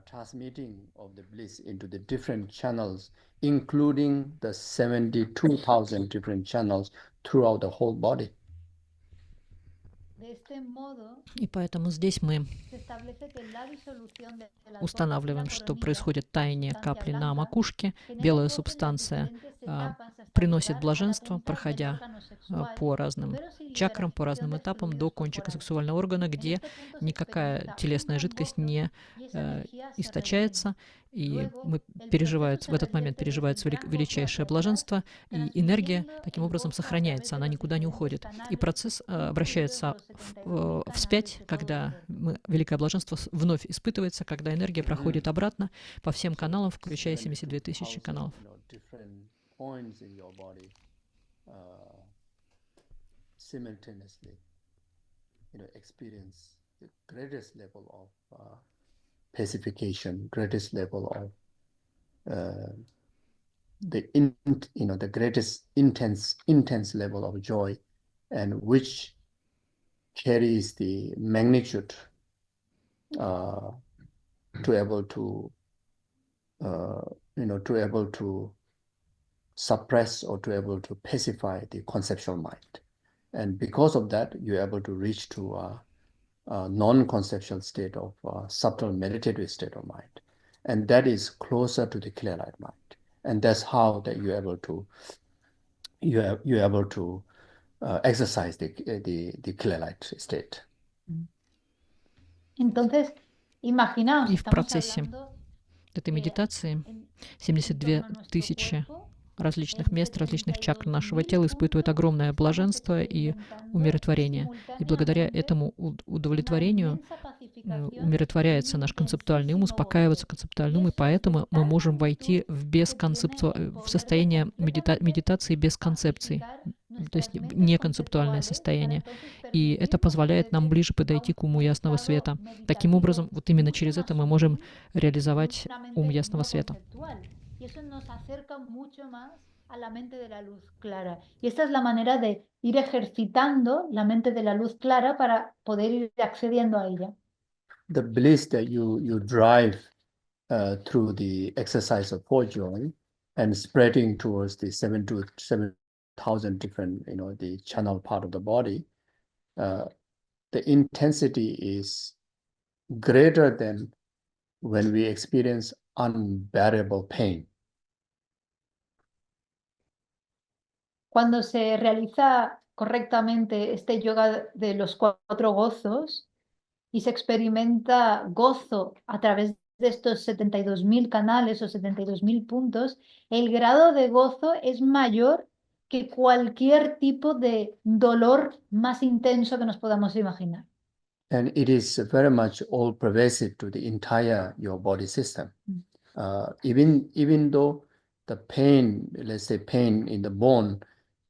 transmitting of the bliss into the different channels, including the 72,000 different channels throughout the whole body. И поэтому здесь мы устанавливаем, что происходит таяние капли на макушке, белая субстанция приносит блаженство, проходя по разным чакрам, по разным этапам до кончика сексуального органа, где никакая телесная жидкость не источается, и в этот момент переживается величайшее блаженство, и энергия таким образом сохраняется, она никуда не уходит. И процесс обращается вспять, когда великое блаженство вновь испытывается, когда энергия проходит обратно по всем каналам, включая 72 тысячи каналов. Pacification, greatest level of the greatest intense level of joy, and which carries the magnitude to able to suppress or to able to pacify the conceptual mind, and because of that you're able to reach to a non-conceptual state of subtle meditative state of mind, and that is closer to the clear light mind, and that's how that you're able to exercise the clear light state. Entonces, imaginaos, И в процессе этой медитации 72 тысячи различных мест, различных чакр нашего тела испытывают огромное блаженство и умиротворение. И благодаря этому удовлетворению умиротворяется наш концептуальный ум, успокаивается концептуальный ум, и поэтому мы можем войти в состояние медитации без концепций, то есть неконцептуальное состояние. И это позволяет нам ближе подойти к уму ясного света. Таким образом, вот именно через это мы можем реализовать ум ясного света. Y eso nos acerca mucho más a la mente de la luz clara. Y esta es la manera de ir ejercitando la mente de la luz clara para poder ir accediendo a ella. The bliss that you drive through the exercise of four joy and spreading towards the 7,000 different, the channel part of the body, the intensity is greater than when we experience unbearable pain. Cuando se realiza correctamente este yoga de los cuatro gozos y se experimenta gozo a través de estos 72.000 canales o 72.000 puntos, el grado de gozo es mayor que cualquier tipo de dolor más intenso que nos podamos imaginar. And it is very much all pervasive to the entire your body system. Even though the pain, let's say pain in the bone,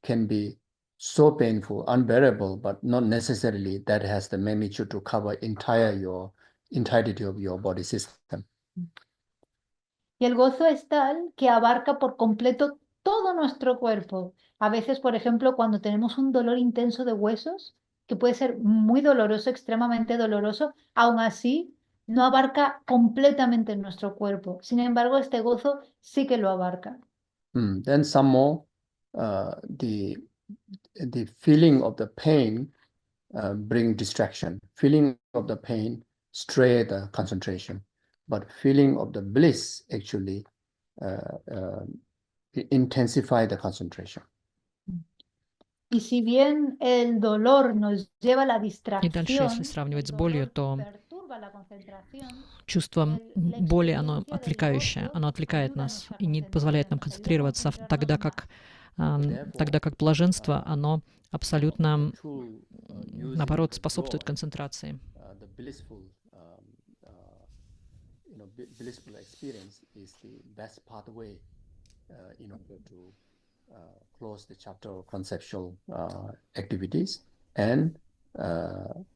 can be so painful, unbearable, but not necessarily that has the magnitude to cover entirety of your body system. Y el gozo es tal que abarca por completo todo nuestro cuerpo. A veces, por ejemplo, cuando tenemos un dolor intenso de huesos, que puede ser muy doloroso, extremadamente doloroso, aún así no abarca completamente nuestro cuerpo. Sin embargo, este gozo sí que lo abarca. Then some more, the feeling of the pain bring distraction. Feeling of the pain stray the concentration, but feeling of the bliss actually intensify the concentration. Y si bien el dolor nos lleva a la И дальше, если distracción, сравнивать с болью, то perturba la concentración, чувство боли, оно отвлекающее, оно отвлекает нас и не позволяет нам концентрироваться, тогда как блаженство, оно абсолютно, наоборот, способствует концентрации. Blissful experience is the best pathway in order to close the chapter of conceptual activities and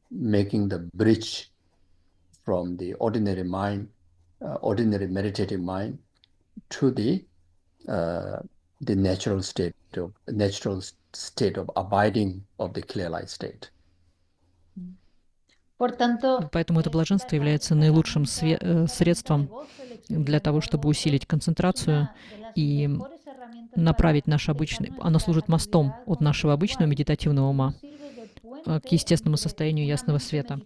making the bridge from the ordinary mind, ordinary meditative mind, to the natural state of abiding of the clear light state. Поэтому это блаженство является наилучшим средством для того, чтобы усилить концентрацию и направить наш обычный... Оно служит мостом от нашего обычного медитативного ума к естественному состоянию ясного света.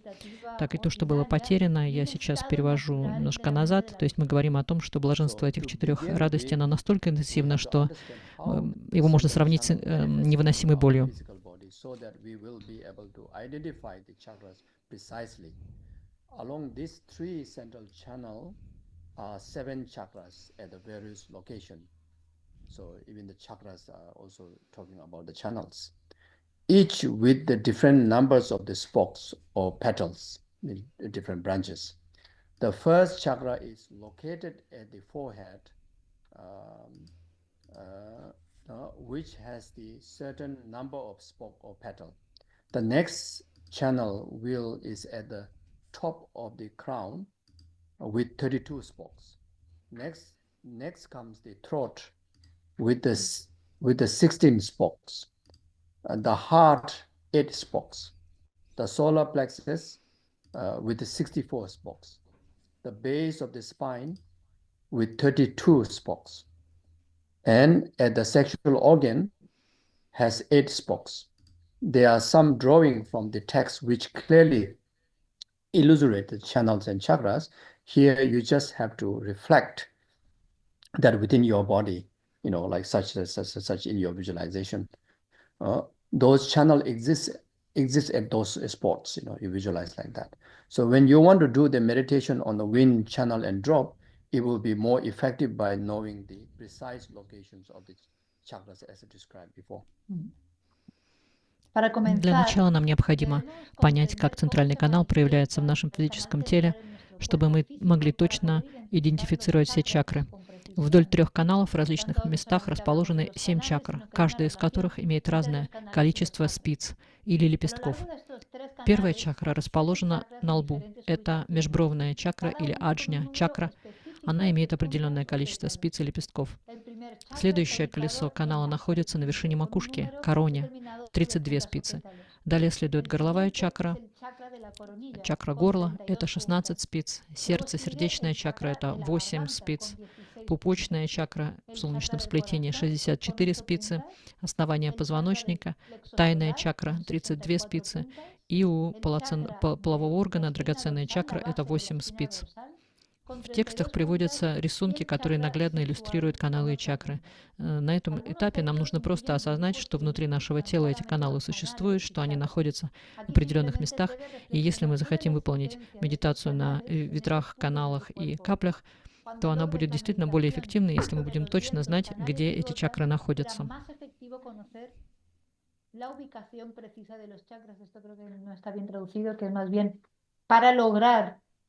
Так и то, что было потеряно, я сейчас перевожу немножко назад. То есть мы говорим о том, что блаженство этих 4 радостей, оно настолько интенсивно, что его можно сравнить с невыносимой болью. Along these 3 central channels are 7 chakras at the various locations. So even the chakras are also talking about the channels, each with the different numbers of the spokes or petals, the different branches. The first chakra is located at the forehead, which has the certain number of spoke or petal. The next channel wheel is at the top of the crown with 32 spokes. Next comes the throat with the 16 spokes. The heart, 8 spokes. The solar plexus with the 64 spokes. The base of the spine with 32 spokes. And at the sexual organ has 8 spokes. There are some drawing from the text which clearly illustrate the channels and chakras. Here you just have to reflect that within your body, like such in your visualization. Those channels exist at those spots, you visualize like that. So when you want to do the meditation on the wind, channel, and drop, it will be more effective by knowing the precise locations of the chakras as I described before. Для начала нам необходимо понять, как центральный канал проявляется в нашем физическом теле, чтобы мы могли точно идентифицировать все чакры. Вдоль 3 каналов в различных местах расположены 7 чакр, каждая из которых имеет разное количество спиц или лепестков. Первая чакра расположена на лбу. Это межбровная чакра или аджня чакра. Она имеет определенное количество спиц и лепестков. Следующее колесо канала находится на вершине макушки, короне, 32 спицы. Далее следует горловая чакра, чакра горла, это 16 спиц. Сердце, сердечная чакра, это 8 спиц. Пупочная чакра в солнечном сплетении 64 спицы. Основание позвоночника, тайная чакра 32 спицы. И у полового органа драгоценная чакра это 8 спиц. В текстах приводятся рисунки, которые наглядно иллюстрируют каналы и чакры. На этом этапе нам нужно просто осознать, что внутри нашего тела эти каналы существуют, что они находятся в определенных местах. И если мы захотим выполнить медитацию на ветрах, каналах и каплях, то она будет действительно более эффективной, если мы будем точно знать, где эти чакры находятся.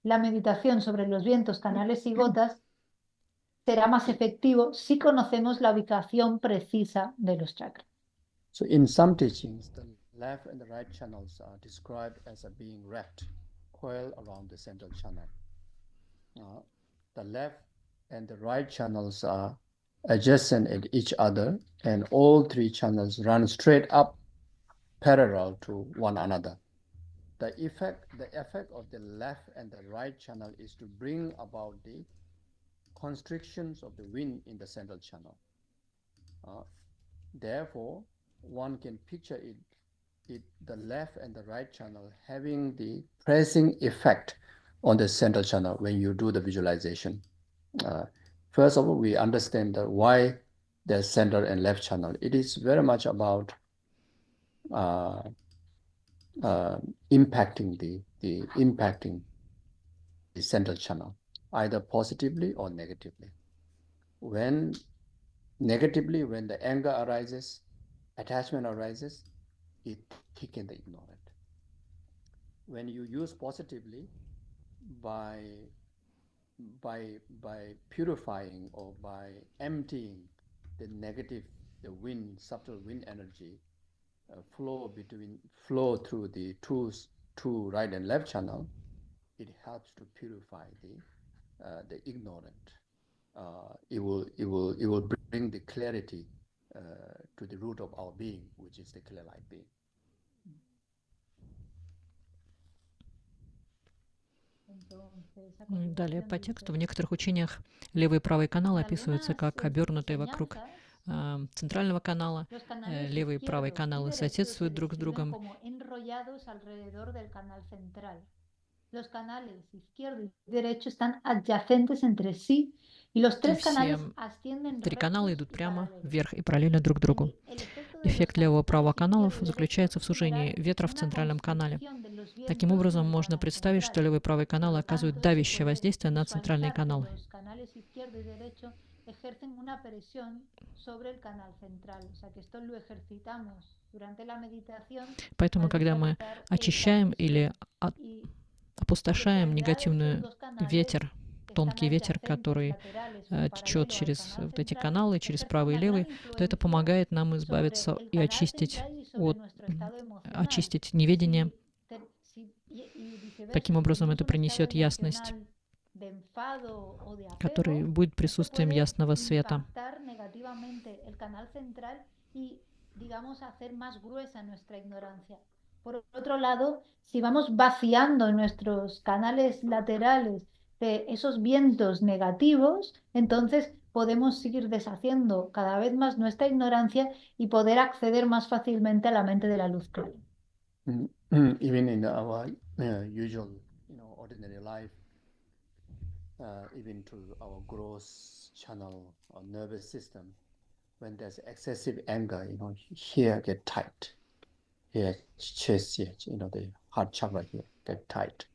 La meditación sobre los vientos, canales y gotas será más efectivo si conocemos la ubicación precisa de los chakras. So in some teachings, the left and the right channels are described as being wrapped, coiled around the central channel. The left and the right channels are adjacent at each other, and all 3 channels run straight up parallel to one another. The effect of the left and the right channel is to bring about the constrictions of the wind in the central channel. Therefore, one can picture the left and the right channel having the pressing effect on the central channel when you do the visualization. First of all, we understand that why there's center and left channel. It is very much about impacting the central channel, either positively or negatively. When the anger arises, attachment arises, it thickens the ignorant. When you use positively, by purifying or by emptying the negative, the wind, subtle wind energy, flow through the two right and left channel, it helps to purify the ignorant. It will bring the clarity to the root of our being, which is the clear light being. Далее по тексту в некоторых учениях левый и правый каналы описываются как обернутые вокруг центрального канала. Левый и правый каналы соседствуют друг с другом desarrollados alrededor del canal central. Los canales izquierdo y derecho están adyacentes entre sí, y los И tres все canales ascienden три канала rectos идут y прямо paralelos. вверх и параллельно друг другу. El efecto de los Эффект левого и правого canales каналов izquierdo y заключается в derecho сужении generan ветра в una центральном канале. constricción de los Таким vientos образом, en el можно canal представить, что central. левый и правый Por каналы lo оказывают tanto, se давящее puede воздействие на центральные visualizar que каналы. los canales izquierdo y derecho ejercen una presión sobre el canal central. O sea que esto lo ejercitamos durante la meditación Поэтому, al когда мы desarrollar esta очищаем presión. или Y опустошаем en realidad estos негативный dos canales ветер, que тонкий están ветер, adyacentes, который laterales o течет paralelo al через canal вот эти central, каналы, через ejercen правый и una gran левый, то это influencia помогает нам sobre избавиться el и canal очистить central y sobre от nuestro estado emocional. очистить неведение. Y viceversa, Таким si образом, tenemos это un estado принесет ясность, emocional de enfado o de который apego, будет esto присутствием puede ясного света. impactar negativamente el canal central y, digamos, hacer más gruesa nuestra ignorancia. Por otro lado, si vamos vaciando nuestros canales laterales de esos vientos negativos, entonces podemos seguir deshaciendo cada vez más nuestra ignorancia y poder acceder más fácilmente a la mente de la luz clara. Even in our usual, ordinary life, even to our gross channel or nervous system, when there's excessive anger, here get tight, here chest here, the heart chakra here get tight,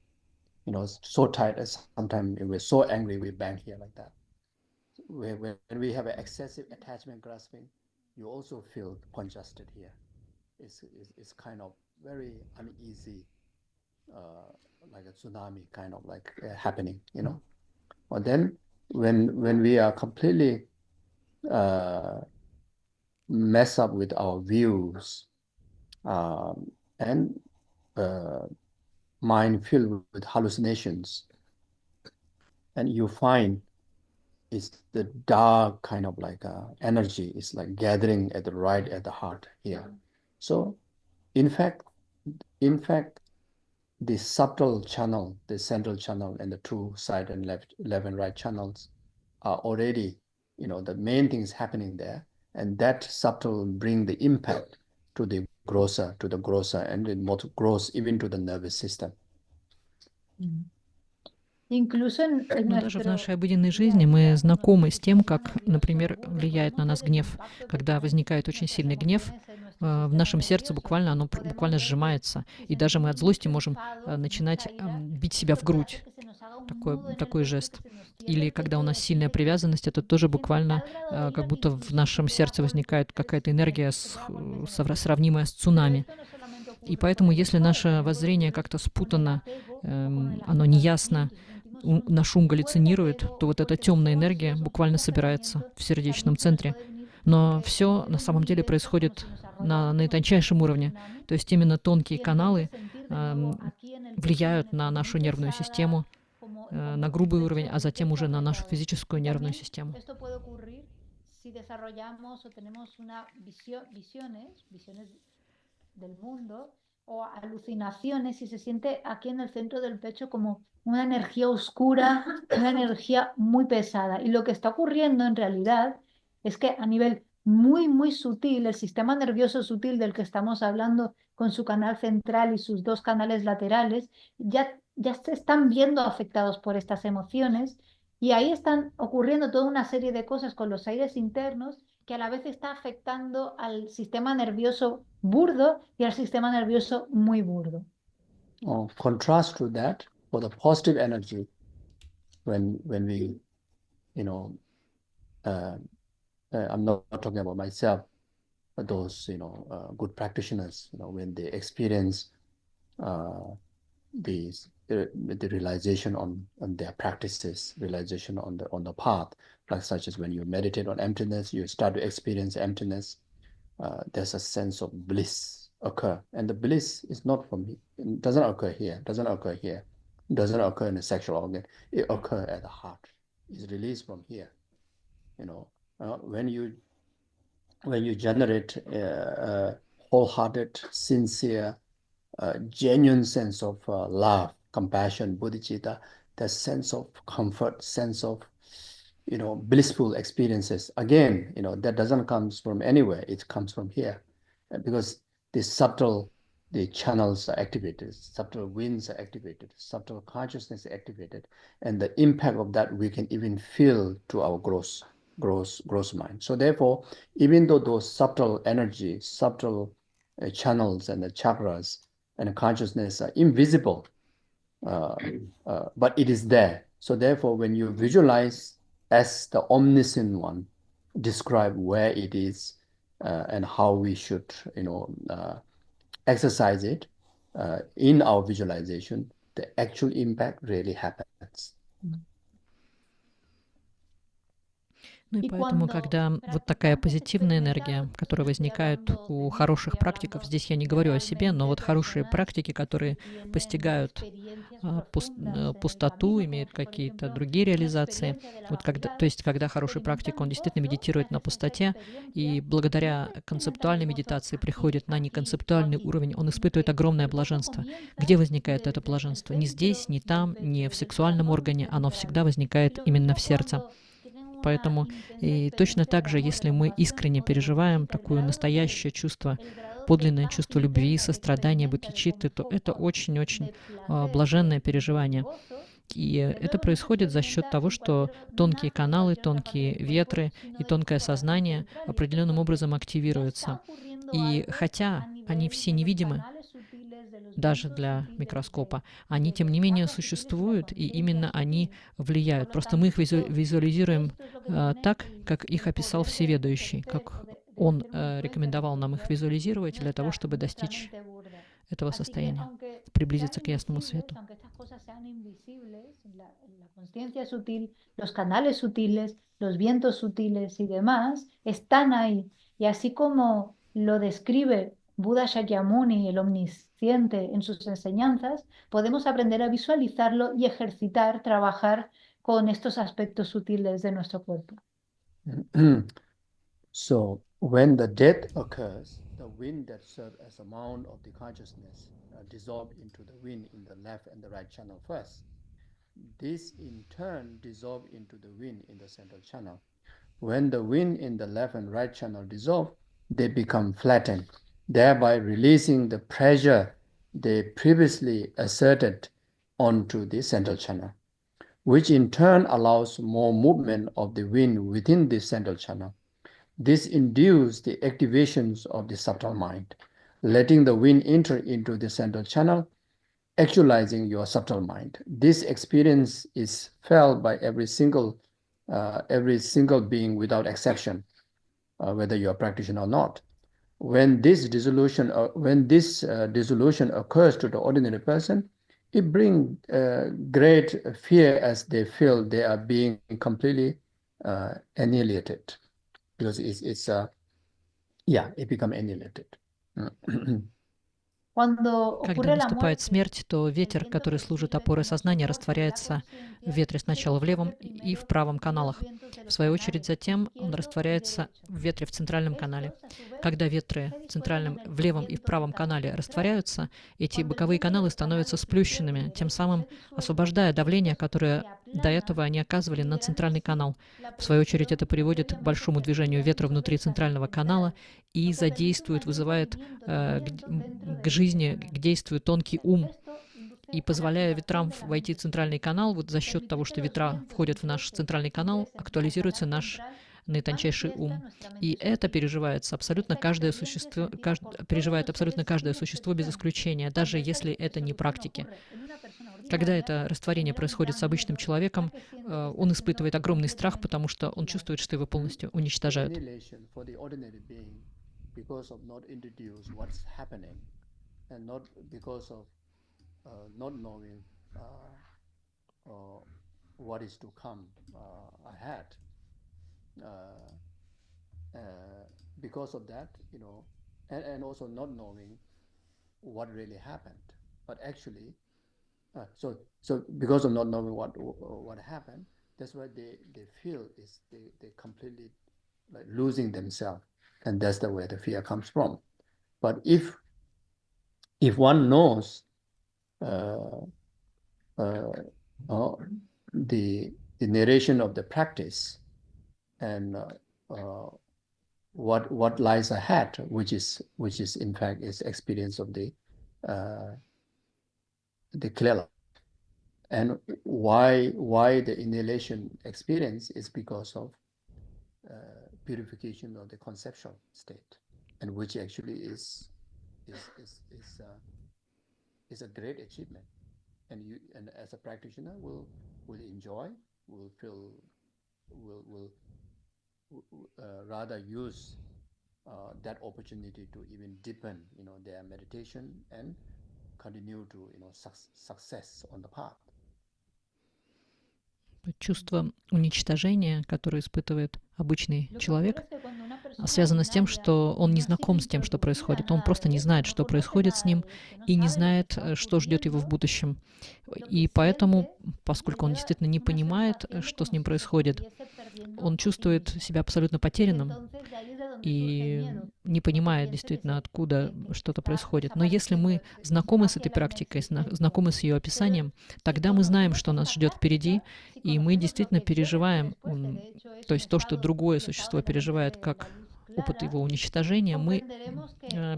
so tight as sometimes if we're so angry we bang here like that. When we have an excessive attachment grasping, you also feel congested here. It's kind of very uneasy, like a tsunami kind of like happening, But then when we are completely mess up with our views and mind filled with hallucinations, and you find it's the dark kind of like energy is like gathering at the heart here. So in fact, the subtle channel, the central channel, and the two side and left and right channels are already, the main thing is happening there, and that subtle will bring the impact to the grosser, and the more gross even to the nervous system. Incluso Но даже в нашей обыденной жизни мы знакомы с тем, как, например, влияет на нас гнев. Когда возникает очень сильный гнев, в нашем сердце оно буквально сжимается. И даже мы от злости можем начинать бить себя в грудь. Такой жест. Или когда у нас сильная привязанность, это тоже буквально как будто в нашем сердце возникает какая-то энергия, сравнимая с цунами. И поэтому, если наше воззрение как-то спутано, оно неясно, наш ум галлюцинирует, то вот эта темная энергия буквально собирается в сердечном центре. Но все на самом деле происходит на наитончайшем уровне. То есть именно тонкие каналы влияют на нашу нервную систему, на грубый уровень, а затем уже на нашу физическую нервную систему. O alucinaciones y se siente aquí en el centro del pecho como una energía oscura, una energía muy pesada. Y lo que está ocurriendo en realidad es que a nivel muy, muy sutil, el sistema nervioso sutil del que estamos hablando con su canal central y sus dos canales laterales, ya se están viendo afectados por estas emociones y ahí están ocurriendo toda una serie de cosas con los aires internos que a la vez está afectando al sistema nervioso burdo y al sistema nervioso muy burdo. Contrast to that, for the positive energy, when we, I'm not talking about myself, but those, good practitioners, when they experience the realization on their practices, realization on the path, like such as when you meditate on emptiness, you start to experience emptiness. There's a sense of bliss occur, and the bliss is not doesn't occur here, doesn't occur in the sexual organ. It occurs at the heart. It's released from here. When you generate a wholehearted, sincere, genuine sense of love, compassion, bodhicitta, the sense of comfort, sense of blissful experiences. Again, that doesn't come from anywhere. It comes from here, because the the channels are activated, subtle winds are activated, subtle consciousness is activated, and the impact of that we can even feel to our gross mind. So therefore, even though those subtle energies, subtle channels and the chakras and the consciousness are invisible, but it is there. So therefore, when you visualize as the omniscient one, describe where it is and how we should, exercise it in our visualization, the actual impact really happens. Ну и поэтому, когда вот такая позитивная энергия, которая возникает у хороших практиков, здесь я не говорю о себе, но вот хорошие практики, которые постигают пустоту, имеют какие-то другие реализации. Вот то есть, когда хороший практик, он действительно медитирует на пустоте, и благодаря концептуальной медитации приходит на неконцептуальный уровень, он испытывает огромное блаженство. Где возникает это блаженство? Не здесь, не там, не в сексуальном органе, оно всегда возникает именно в сердце. Поэтому и точно так же, если мы искренне переживаем такое настоящее чувство, подлинное чувство любви, сострадания, бодхичитты, то это очень-очень блаженное переживание. И это происходит за счет того, что тонкие каналы, тонкие ветры и тонкое сознание определенным образом активируются. И хотя они все невидимы, даже для микроскопа, они, тем не менее, существуют, и именно они влияют. Просто мы их визуализируем так, как их описал Всеведающий, как он рекомендовал нам их визуализировать для того, чтобы достичь этого состояния, приблизиться к ясному свету. Los canales sutiles, los vientos sutiles y demás están ahí. Y así como lo describe Buda Shakyamuni, el omnisciente, en sus enseñanzas, podemos aprender a visualizarlo y ejercitar, trabajar con estos aspectos sutiles de nuestro cuerpo. So, when the death occurs, the wind that serves as a mount of the consciousness dissolve into the wind in the left and the right channel first. This in turn dissolve into the wind in the central channel. When the wind in the left and right channel dissolve, they become flattened, thereby releasing the pressure they previously asserted onto the central channel, which in turn allows more movement of the wind within the central channel. This induces the activations of the subtle mind, letting the wind enter into the central channel, actualizing your subtle mind. This experience is felt by every single being without exception, whether you are a practitioner or not. When this dissolution occurs to the ordinary person, it brings great fear as they feel they are being completely annihilated, because it becomes annihilated. Когда наступает смерть, то ветер, который служит опорой сознания, растворяется в ветре сначала в левом и в правом каналах. В свою очередь, затем он растворяется в ветре в центральном канале. Когда ветры в левом и в правом канале растворяются, эти боковые каналы становятся сплющенными, тем самым освобождая давление, которое до этого они оказывали на центральный канал. В свою очередь, это приводит к большому движению ветра внутри центрального канала и вызывает к жизни, к действию тонкий ум, и позволяя ветрам войти в центральный канал, вот за счет того, что ветра входят в наш центральный канал, актуализируется наш наитончайший ум. И это переживает абсолютно каждое существо без исключения, даже если это не практики. Когда это растворение происходит с обычным человеком, он испытывает огромный страх, потому что он чувствует, что его полностью уничтожают. Not knowing what is to come ahead. Because of that, and also not knowing what really happened. But actually, so because of not knowing what happened, that's why they feel they completely like losing themselves, and that's where the fear comes from. But if one knows the narration of the practice and what lies ahead, which is in fact is experience of the the clear light. And why the inhalation experience is because of purification of the conceptual state, and which actually is a great achievement. And you, and as a practitioner, will enjoy, will feel, will rather use that opportunity to even deepen, their meditation and continue to, success on the path. Чувство уничтожения, которое испытывает обычный человек, связано с тем, что он не знаком с тем, что происходит. Он просто не знает, что происходит с ним, и не знает, что ждет его в будущем. И поэтому, поскольку он действительно не понимает, что с ним происходит, он чувствует себя абсолютно потерянным и не понимает действительно, откуда что-то происходит. Но если мы знакомы с этой практикой, знакомы с ее описанием, тогда мы знаем, что нас ждет впереди, и мы действительно переживаем, то есть то, что другое существо переживает как опыт его уничтожения, мы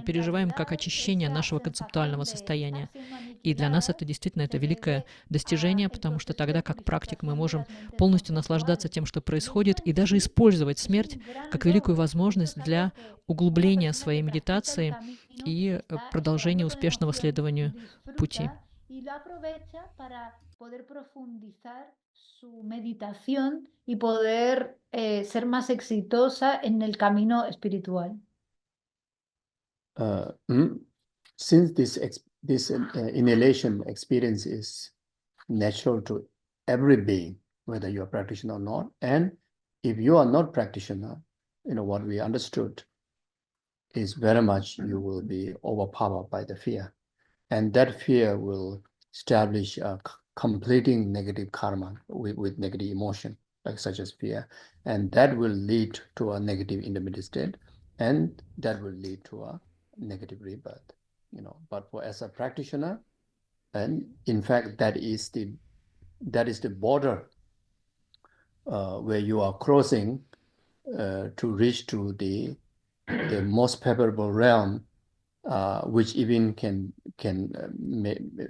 переживаем как очищение нашего концептуального состояния. И для нас это действительно великое достижение, потому что тогда, как практик, мы можем полностью наслаждаться тем, что происходит, и даже использовать смерть как великую возможность для углубления своей медитации и продолжения успешного следования пути. Su meditación y poder ser más exitosa en el camino espiritual. Since this inhalation experience is natural to every being, whether you are practitioner or not, and if you are not practitioner, what we understood is very much you will be overpowered by the fear, and that fear will establish a completing negative karma with negative emotion, like such as fear, and that will lead to a negative intermediate state, and that will lead to a negative rebirth. But for as a practitioner, and in fact that is the border where you are crossing to reach to the most favorable realm, which even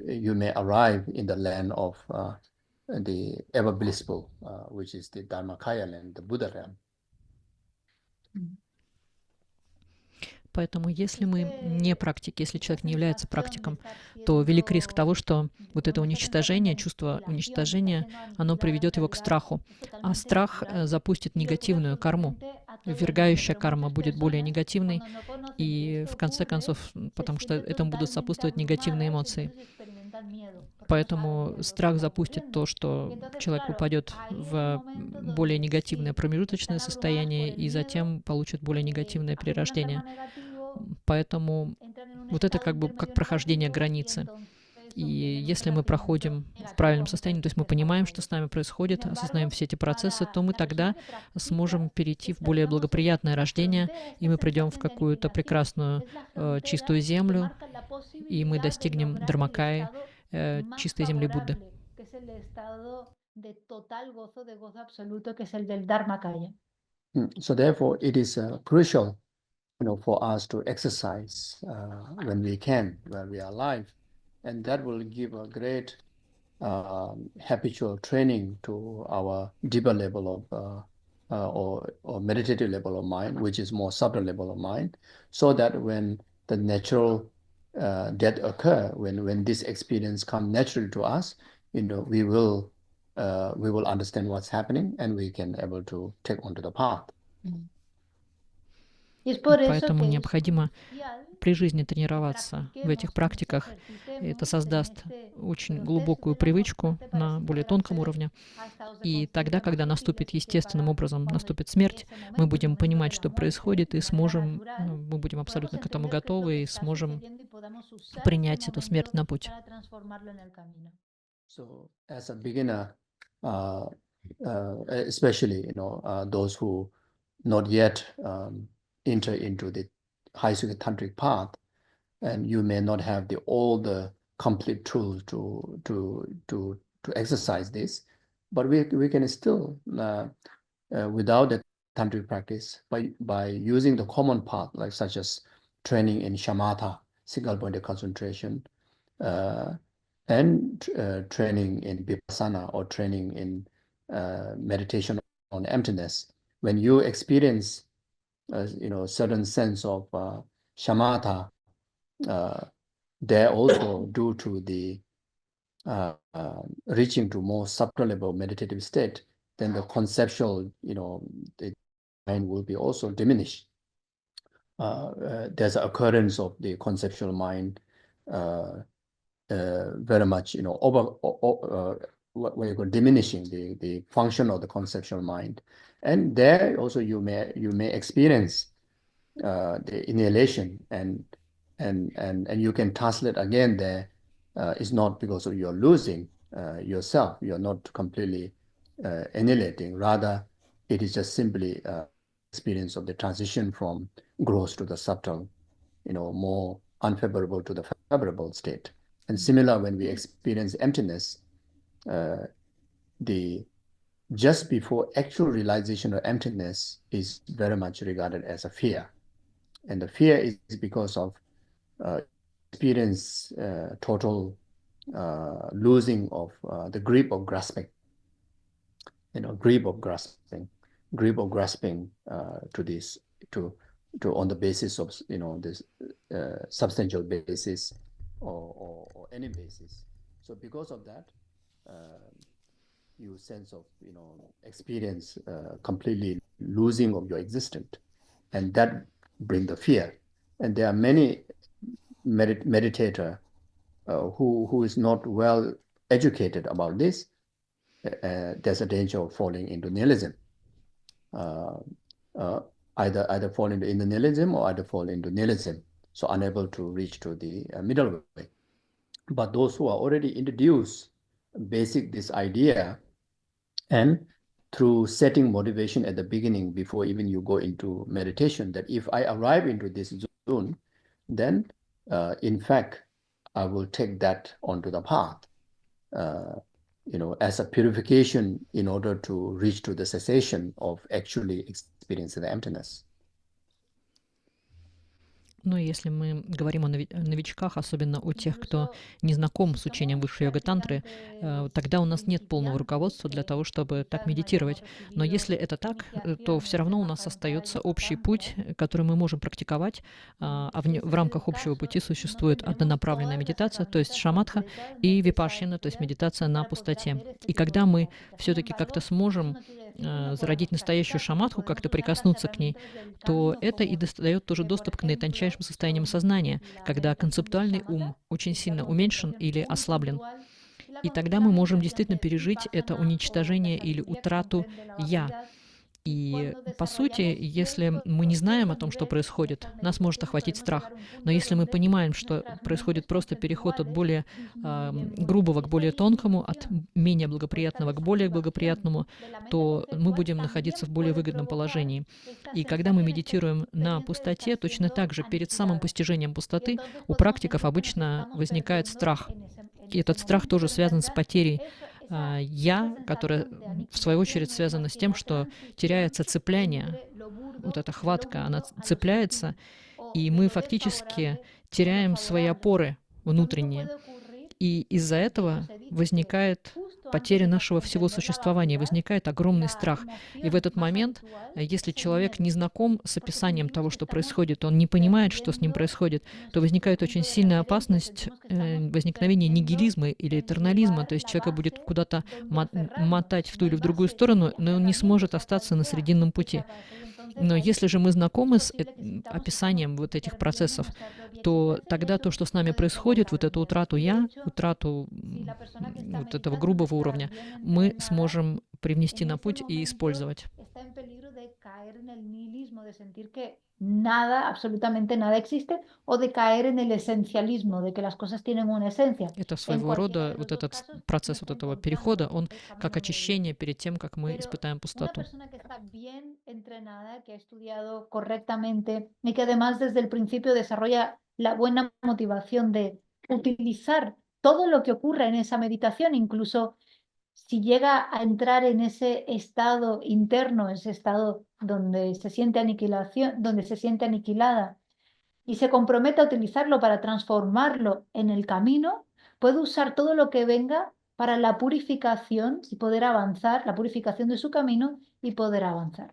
you may arrive in the land of the ever blissful, which is the Dharmakaya land, the Buddha realm. Поэтому если мы не практики, если человек не является практиком, то велик риск того, что вот это уничтожение, чувство уничтожения, оно приведет его к страху. А страх запустит негативную карму. Ввергающая карма будет более негативной, и в конце концов, потому что этому будут сопутствовать негативные эмоции. Поэтому страх запустит то, что человек попадет в более негативное промежуточное состояние и затем получит более негативное перерождение. Поэтому вот это как бы как прохождение границы. И если мы проходим в правильном состоянии, то есть мы понимаем, что с нами происходит, осознаем все эти процессы, то мы тогда сможем перейти в более благоприятное рождение, и мы придем в какую-то прекрасную чистую землю, и мы достигнем Дharmakaya, чистой земли Будды. So therefore, it is crucial, for us to exercise when we can, when we are alive, and that will give a great habitual training to our deeper level of or meditative level of mind, which is more subtle level of mind, so that when the natural death occur, when this experience come naturally to us, we will understand what's happening, and we can able to take onto the path. Поэтому необходимо при жизни тренироваться в этих практиках. Это создаст очень глубокую привычку на более тонком уровне. И тогда, когда наступит естественным образом, наступит смерть, мы будем понимать, что происходит, и мы будем абсолютно к этому готовы, и сможем принять эту смерть на путь. So, as a beginner, especially, those who not yet enter into the high tantric path, and you may not have all the complete tools to exercise this, but we can still without the tantric practice, by using the common path, like such as training in shamatha, single-pointed concentration, and training in vipassana or training in meditation on emptiness. When you experience, certain sense of shamatha, there also due to the reaching to more subtle level meditative state, then the conceptual, the mind will be also diminished. There's an occurrence of the conceptual mind very much, diminishing the function of the conceptual mind. And there also you may experience the annihilation, and you can translate again there. It's not because of you're losing yourself. You're not completely annihilating. Rather, it is just simply experience of the transition from gross to the subtle, more unfavorable to the favorable state. And similar, when we experience emptiness, just before actual realization of emptiness is very much regarded as a fear. And the fear is because of experience total losing of the grip of grasping, grip of grasping to this, to on the basis of, this substantial basis or any basis. So because of that, you sense of, experience completely losing of your existence, and that bring the fear. And there are many meditator who is not well educated about this. There's a danger of falling into nihilism. Either fall into nihilism or either fall into nihilism, so unable to reach to the middle way. But those who are already introduced this idea, and through setting motivation at the beginning before even you go into meditation, that if I arrive into this zone, then in fact I will take that onto the path, as a purification in order to reach to the cessation of actually experiencing the emptiness. Но если мы говорим о новичках, особенно о тех, кто не знаком с учением высшей йога-тантры, тогда у нас нет полного руководства для того, чтобы так медитировать. Но если это так, то все равно у нас остается общий путь, который мы можем практиковать. В рамках общего пути существует однонаправленная медитация, то есть шаматха, и випашьяна, то есть медитация на пустоте. И когда мы все-таки как-то сможем зародить настоящую шаматху, как-то прикоснуться к ней, то это и дает тоже доступ к наитончайшим состояниям сознания, когда концептуальный ум очень сильно уменьшен или ослаблен. И тогда мы можем действительно пережить это уничтожение или утрату «я». И, по сути, если мы не знаем о том, что происходит, нас может охватить страх. Но если мы понимаем, что происходит просто переход от более грубого к более тонкому, от менее благоприятного к более благоприятному, то мы будем находиться в более выгодном положении. И когда мы медитируем на пустоте, точно так же перед самым постижением пустоты у практиков обычно возникает страх. И этот страх тоже связан с потерей «я», которая, в свою очередь, связана с тем, что теряется цепляние, вот эта хватка, она цепляется, и мы фактически теряем свои опоры внутренние. И из-за этого возникает потеря нашего всего существования, возникает огромный страх. И в этот момент, если человек не знаком с описанием того, что происходит, он не понимает, что с ним происходит, то возникает очень сильная опасность возникновения нигилизма или этернализма, то есть человека будет куда-то мотать в ту или в другую сторону, но он не сможет остаться на срединном пути. Но если же мы знакомы с описанием вот этих процессов, то тогда то, что с нами происходит, вот эту утрату «я», утрату вот этого грубого уровня, мы сможем привнести на путь и использовать. Nada, absolutamente nada existe, o de caer en el esencialismo, de que las cosas tienen una esencia. Это своего рода вот этот процесс вот этого перехода, он как очищение перед тем, как мы испытаем пустоту. Una persona que está bien entrenada, que ha estudiado correctamente y que además desde el principio desarrolla la buena motivación de utilizar todo lo que ocurre en esa meditación, incluso si llega a entrar en ese estado interno, ese estado donde se siente aniquilación, donde se siente aniquilada, y se compromete a utilizarlo para transformarlo en el camino, puede usar todo lo que venga para la purificación y poder avanzar, la purificación de su camino y poder avanzar.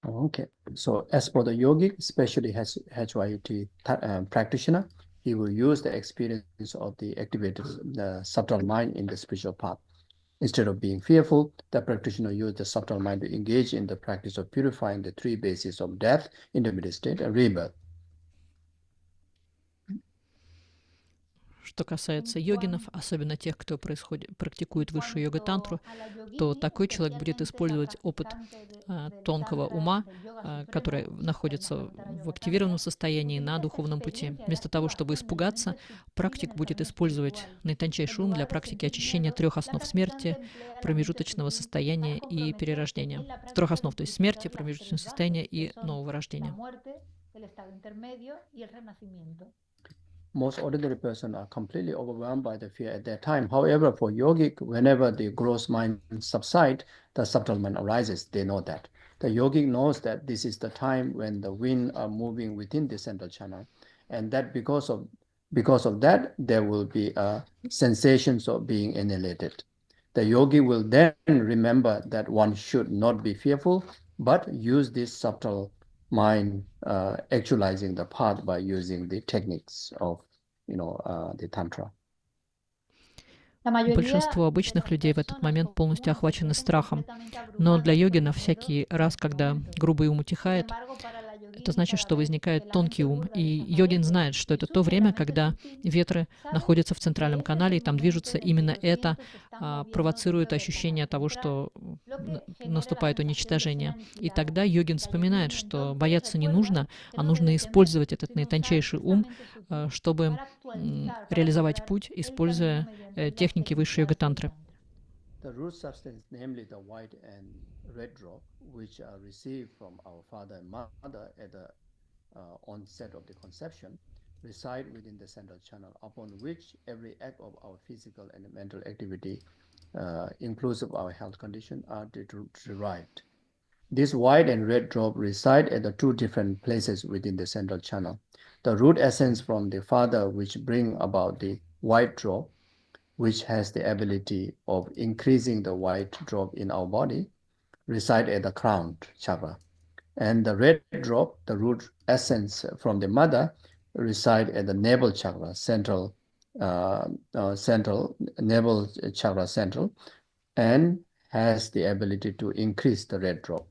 Okay, so as for the yogic, especially HYT practitioner, he will use the experience of the activated subtle mind in the spiritual path. Instead of being fearful, the practitioner used the subtle mind to engage in the practice of purifying the three bases of death, intermediate state, and rebirth. Что касается йогинов, особенно тех, кто практикует высшую йога-тантру, то такой человек будет использовать опыт тонкого ума, который находится в активированном состоянии на духовном пути. Вместо того, чтобы испугаться, практик будет использовать наитончайший ум для практики очищения трех основ смерти, промежуточного состояния и перерождения. Трех основ, то есть смерти, промежуточного состояния и нового рождения. Most ordinary persons are completely overwhelmed by the fear at that time. However, for yogic, whenever the gross mind subsides, the subtle mind arises. They know that. The yogic knows that this is the time when the wind are moving within the central channel, and that because of that, there will be sensations of being annihilated. The yogi will then remember that one should not be fearful, but use this subtle mind actualizing the path by using the techniques of, the tantra. Большинство обычных людей в этот момент полностью охвачены страхом. Но для йогина всякий раз, когда грубый ум утихает, это значит, что возникает тонкий ум. И йогин знает, что это то время, когда ветры находятся в центральном канале, и там движутся. Именно это провоцирует ощущение того, что наступает уничтожение. И тогда йогин вспоминает, что бояться не нужно, а нужно использовать этот наитончайший ум, чтобы реализовать путь, используя техники высшей йога-тантры. The root substance, namely the white and red drop, which are received from our father and mother at the onset of the conception, reside within the central channel, upon which every act of our physical and mental activity, inclusive of our health condition, are derived. This white and red drop reside at the two different places within the central channel. The root essence from the father, which bring about the white drop, which has the ability of increasing the white drop in our body, reside at the crown chakra. And the red drop, the root essence from the mother, reside at the navel chakra, central navel chakra central, and has the ability to increase the red drop.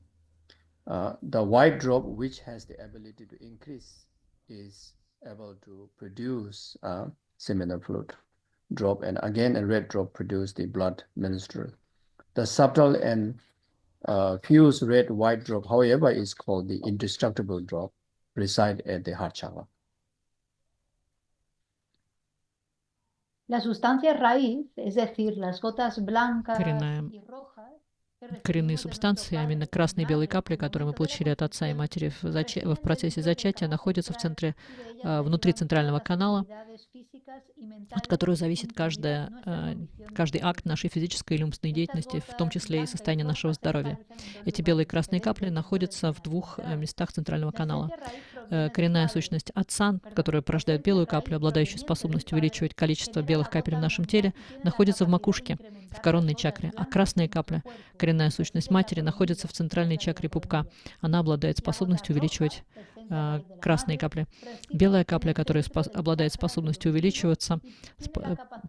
The white drop, which has the ability to increase, is able to produce seminal fluid drop, and again a red drop produce the blood menstrual. The subtle and fused red-white drop, however, is called the indestructible drop, reside at the heart chakra. La sustancia raíz, es decir, las gotas blancas y rojas, коренные субстанции, а именно красные и белые капли, которые мы получили от отца и матери в процессе зачатия, находятся в центре, внутри центрального канала, от которого зависит каждый акт нашей физической или умственной деятельности, в том числе и состояние нашего здоровья. Эти белые и красные капли находятся в двух местах центрального канала. Коренная сущность отца, которая порождает белую каплю, обладающую способностью увеличивать количество белых капель в нашем теле, находится в макушке, в коронной чакре, а красная капля, коренная сущность матери, находится в центральной чакре пупка. Она обладает способностью увеличивать красные капли. Белая капля, которая обладает способностью увеличиваться,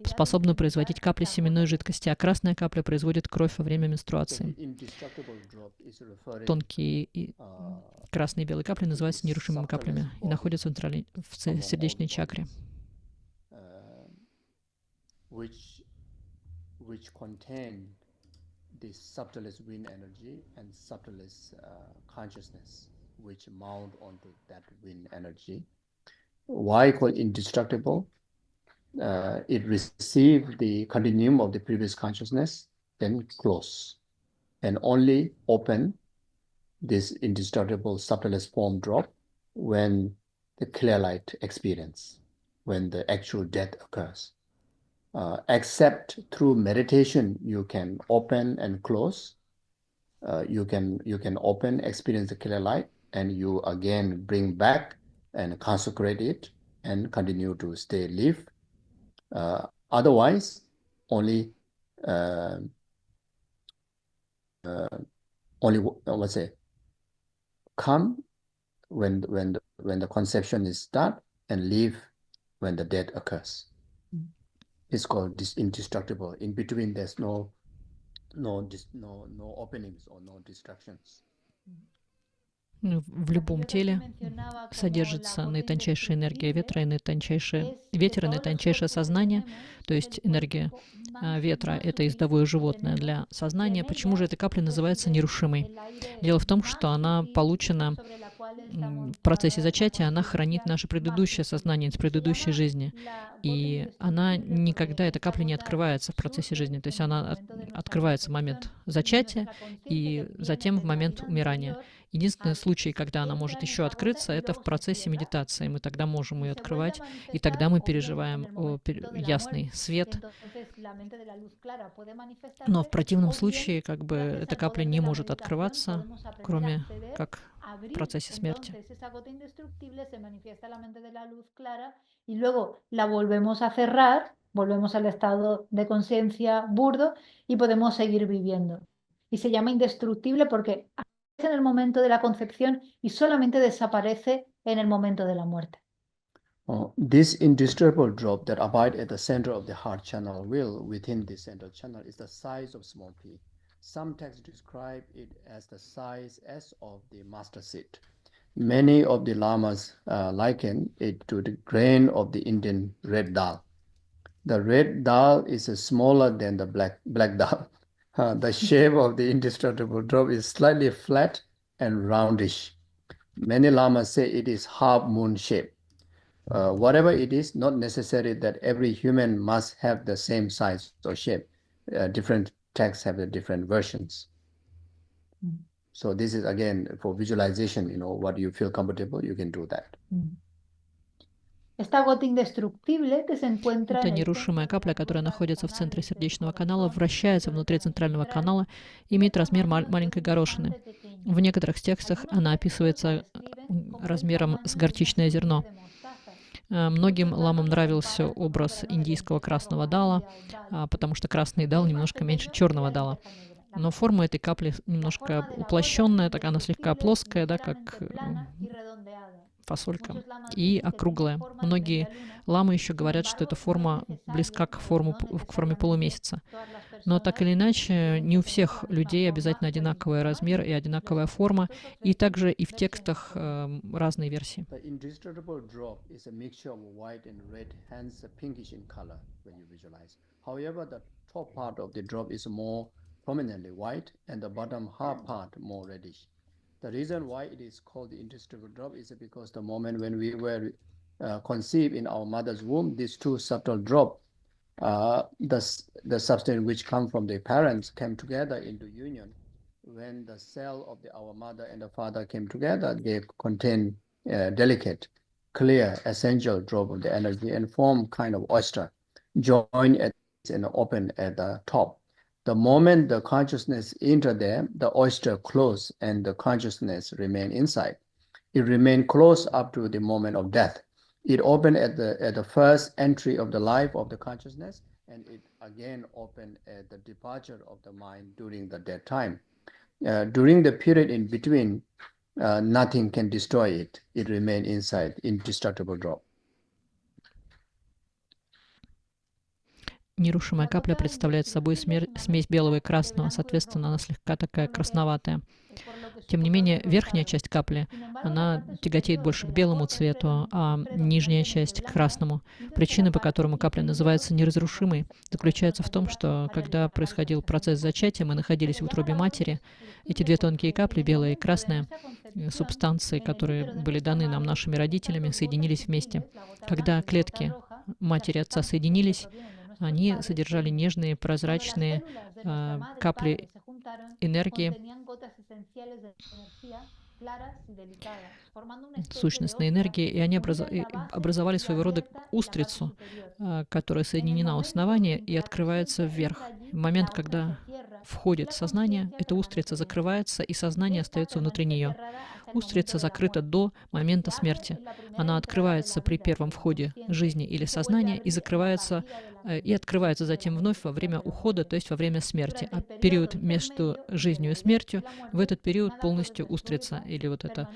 способна производить капли семенной жидкости, а красная капля производит кровь во время менструации. Тонкие и красные и белые капли называются нерушимыми каплями и находятся в сердечной чакре. Which contain the subtlest wind energy and subtlest consciousness, which mount onto that wind energy. Why called indestructible? It received the continuum of the previous consciousness, then close, and only open this indestructible subtlest form drop when the clear light experience, when the actual death occurs. Except through meditation, you can open and close. You can open, experience the clear light, and you again bring back and consecrate it and continue to stay live. Otherwise, only come when the conception is start and leave when the death occurs. It's called indestructible. In between, there's no openings or no distractions. В любом теле содержится наитончайшая энергия ветра и наитончайшее ветер и наитончайшее сознание, то есть энергия ветра — это ездовое животное для сознания. Почему же эта капля называется нерушимой? Дело в том, что она получена в процессе зачатия, она хранит наше предыдущее сознание из предыдущей жизни. И она никогда, эта капля не открывается в процессе жизни. То есть она открывается в момент зачатия и затем в момент умирания. Единственный случай, когда она может еще открыться, это в процессе медитации. Мы тогда можем ее открывать, и тогда мы переживаем ясный свет. Но в противном случае, эта капля не может открываться, кроме как в процессе смерти. Volvemos al estado de conciencia burdo y podemos seguir viviendo. Y se llama indestructible porque aparece en el momento de la concepción y solamente desaparece en el momento de la muerte. This indestructible drop that abides at the center of the heart channel will, within the central channel, is the size of small p. Some texts describe it as the size as of the master seed. Many of the lamas liken it to the grain of the Indian red dal. The red dal is smaller than the black dal. The shape of the indestructible drop is slightly flat and roundish. Many lamas say it is half moon shape. Whatever it is, not necessary that every human must have the same size or shape. Different texts have the different versions. So this is again for visualization, what you feel comfortable, you can do that. Esta gota indestructible que se encuentra Это нерушимая капля, которая находится в центре сердечного канала, вращается внутри центрального канала, имеет размер маленькой горошины. В некоторых текстах она описывается размером с горчичное зерно. Многим ламам нравился образ индийского красного дала, потому что красный дал немножко меньше черного дала. Но форма этой капли немножко уплощенная, так она слегка плоская, да, как фасолька, и округлая. Многие ламы еще говорят, что эта форма близка к форме полумесяца. Но так или иначе, не у всех людей обязательно одинаковый размер и одинаковая форма, и также и в текстах разные версии. Prominently white and the bottom half part more reddish. The reason why it is called the indestructible drop is because the moment when we were conceived in our mother's womb, these two subtle drops, the substance which come from the parents came together into union. When the cell of our mother and the father came together, they contain delicate, clear, essential drop of the energy and form kind of oyster, joined at and open at the top. The moment the consciousness enter there, the oyster close and the consciousness remain inside. It remain closed up to the moment of death. It open at the first entry of the life of the consciousness, and it again open at the departure of the mind during the death time. During the period in between, nothing can destroy it. It remain inside, indestructible drop. Нерушимая капля представляет собой смесь белого и красного, соответственно, она слегка такая красноватая. Тем не менее, верхняя часть капли, она тяготеет больше к белому цвету, а нижняя часть — к красному. Причина, по которой капля называется неразрушимой, заключается в том, что когда происходил процесс зачатия, мы находились в утробе матери. Эти две тонкие капли, белая и красная, субстанции, которые были даны нам нашими родителями, соединились вместе. Когда клетки матери и отца соединились, они содержали нежные, прозрачные капли энергии, сущностной энергии, и они образовали своего рода устрицу, которая соединена у основания и открывается вверх. В момент, когда входит в сознание, эта устрица закрывается, и сознание остается внутри нее. Устрица закрыта до момента смерти. Она открывается при первом входе жизни или сознания и закрывается, и открывается затем вновь во время ухода, то есть во время смерти. А период между жизнью и смертью, в этот период полностью устрица или вот эта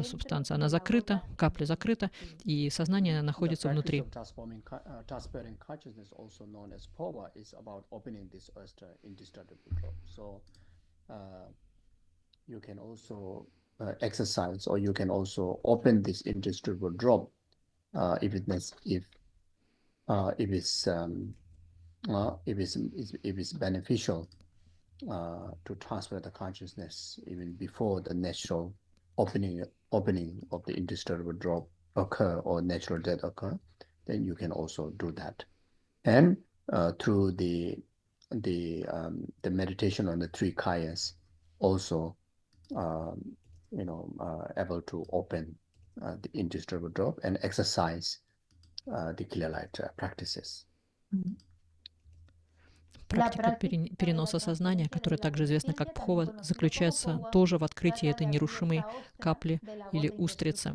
субстанция, она закрыта, капля закрыта, и сознание находится внутри. Transferring consciousness, also known as power, is about opening this indestructible drop. So you can also exercise, or you can also open this indestructible drop if it's beneficial to transfer the consciousness even before the natural opening of the indestructible drop occur or natural death occur. Then you can also do that, and through the meditation on the three kayas, also able to open the indestructible drop and exercise the clear light practices. Практика переноса сознания, которая также известна как пхова, заключается тоже в открытии этой нерушимой капли или устрицы.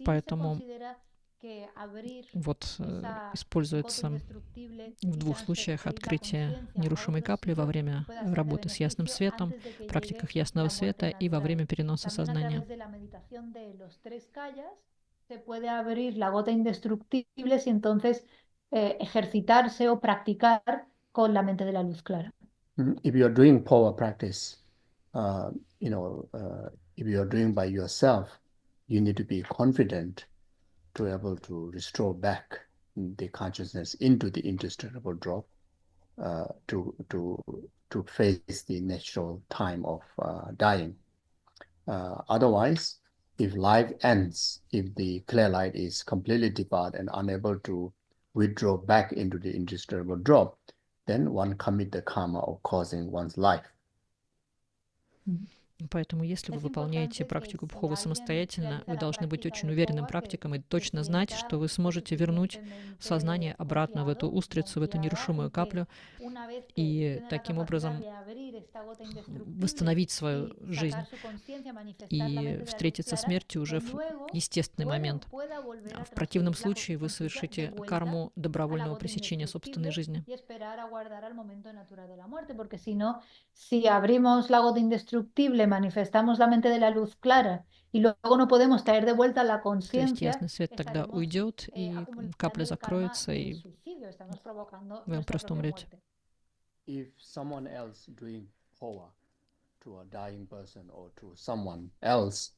Поэтому вот используется в двух случаях открытие нерушимой капли во время работы с ясным светом, в практиках ясного света и во время переноса сознания. If you are doing power practice, if you are doing by yourself, you need to be confident to be able to restore back the consciousness into the indestructible drop to face the natural time of dying. Otherwise, if life ends, if the clear light is completely departed and unable to withdraw back into the indestructible drop, then one commit the karma of causing one's life. Поэтому, если вы выполняете практику пховы самостоятельно, вы должны быть очень уверенным практиком и точно знать, что вы сможете вернуть сознание обратно в эту устрицу, в эту нерушимую каплю, и таким образом восстановить свою жизнь и встретиться со смертью уже в естественный момент. В противном случае вы совершите карму добровольного пресечения собственной жизни. Manifestamos la mente de la luz clara y luego no podemos traer de vuelta la То есть conciencia. ясный свет тогда уйдет, и капля закроется, и вы просто умрете. If someone else doing power to a dying person or to someone else,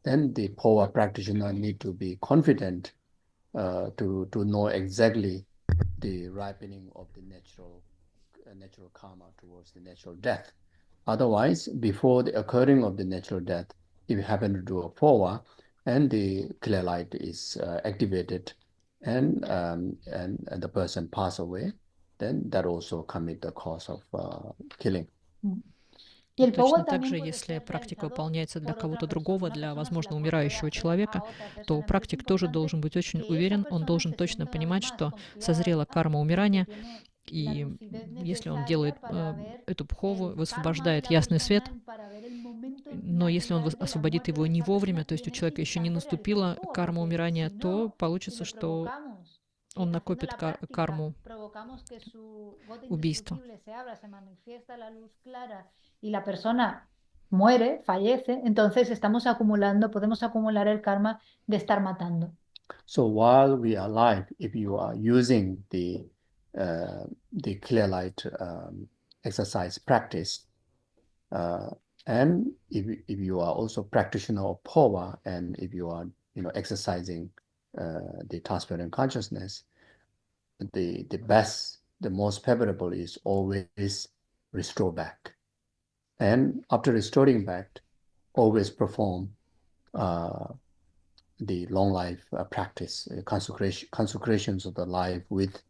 then the power practitioner need to be confident to know exactly the ripening of the natural karma towards the natural death. Otherwise, before the occurring of the natural death, if you happen to do a power and the clear light is activated and the person pass away, then that also commit the cause of killing. Точно так же, если практика выполняется для кого-то другого, для, возможно, умирающего человека, то практик тоже должен быть очень уверен, он должен точно понимать, что созрела карма умирания, и если он делает эту пхову, высвобождает ясный свет, но если он освободит его не вовремя, то есть у человека еще не наступила карма умирания, то получится, что он накопит карму убийства. Y la persona muere, fallece, entonces podemos acumular el karma de estar matando. So while we are alive, if you are using the clear light exercise practice, and if you are also practitioner of power, and if you are exercising the transparent consciousness, the best, the most favorable is always restore back. And after restoring back, always perform the long life practice, consecrations of the life with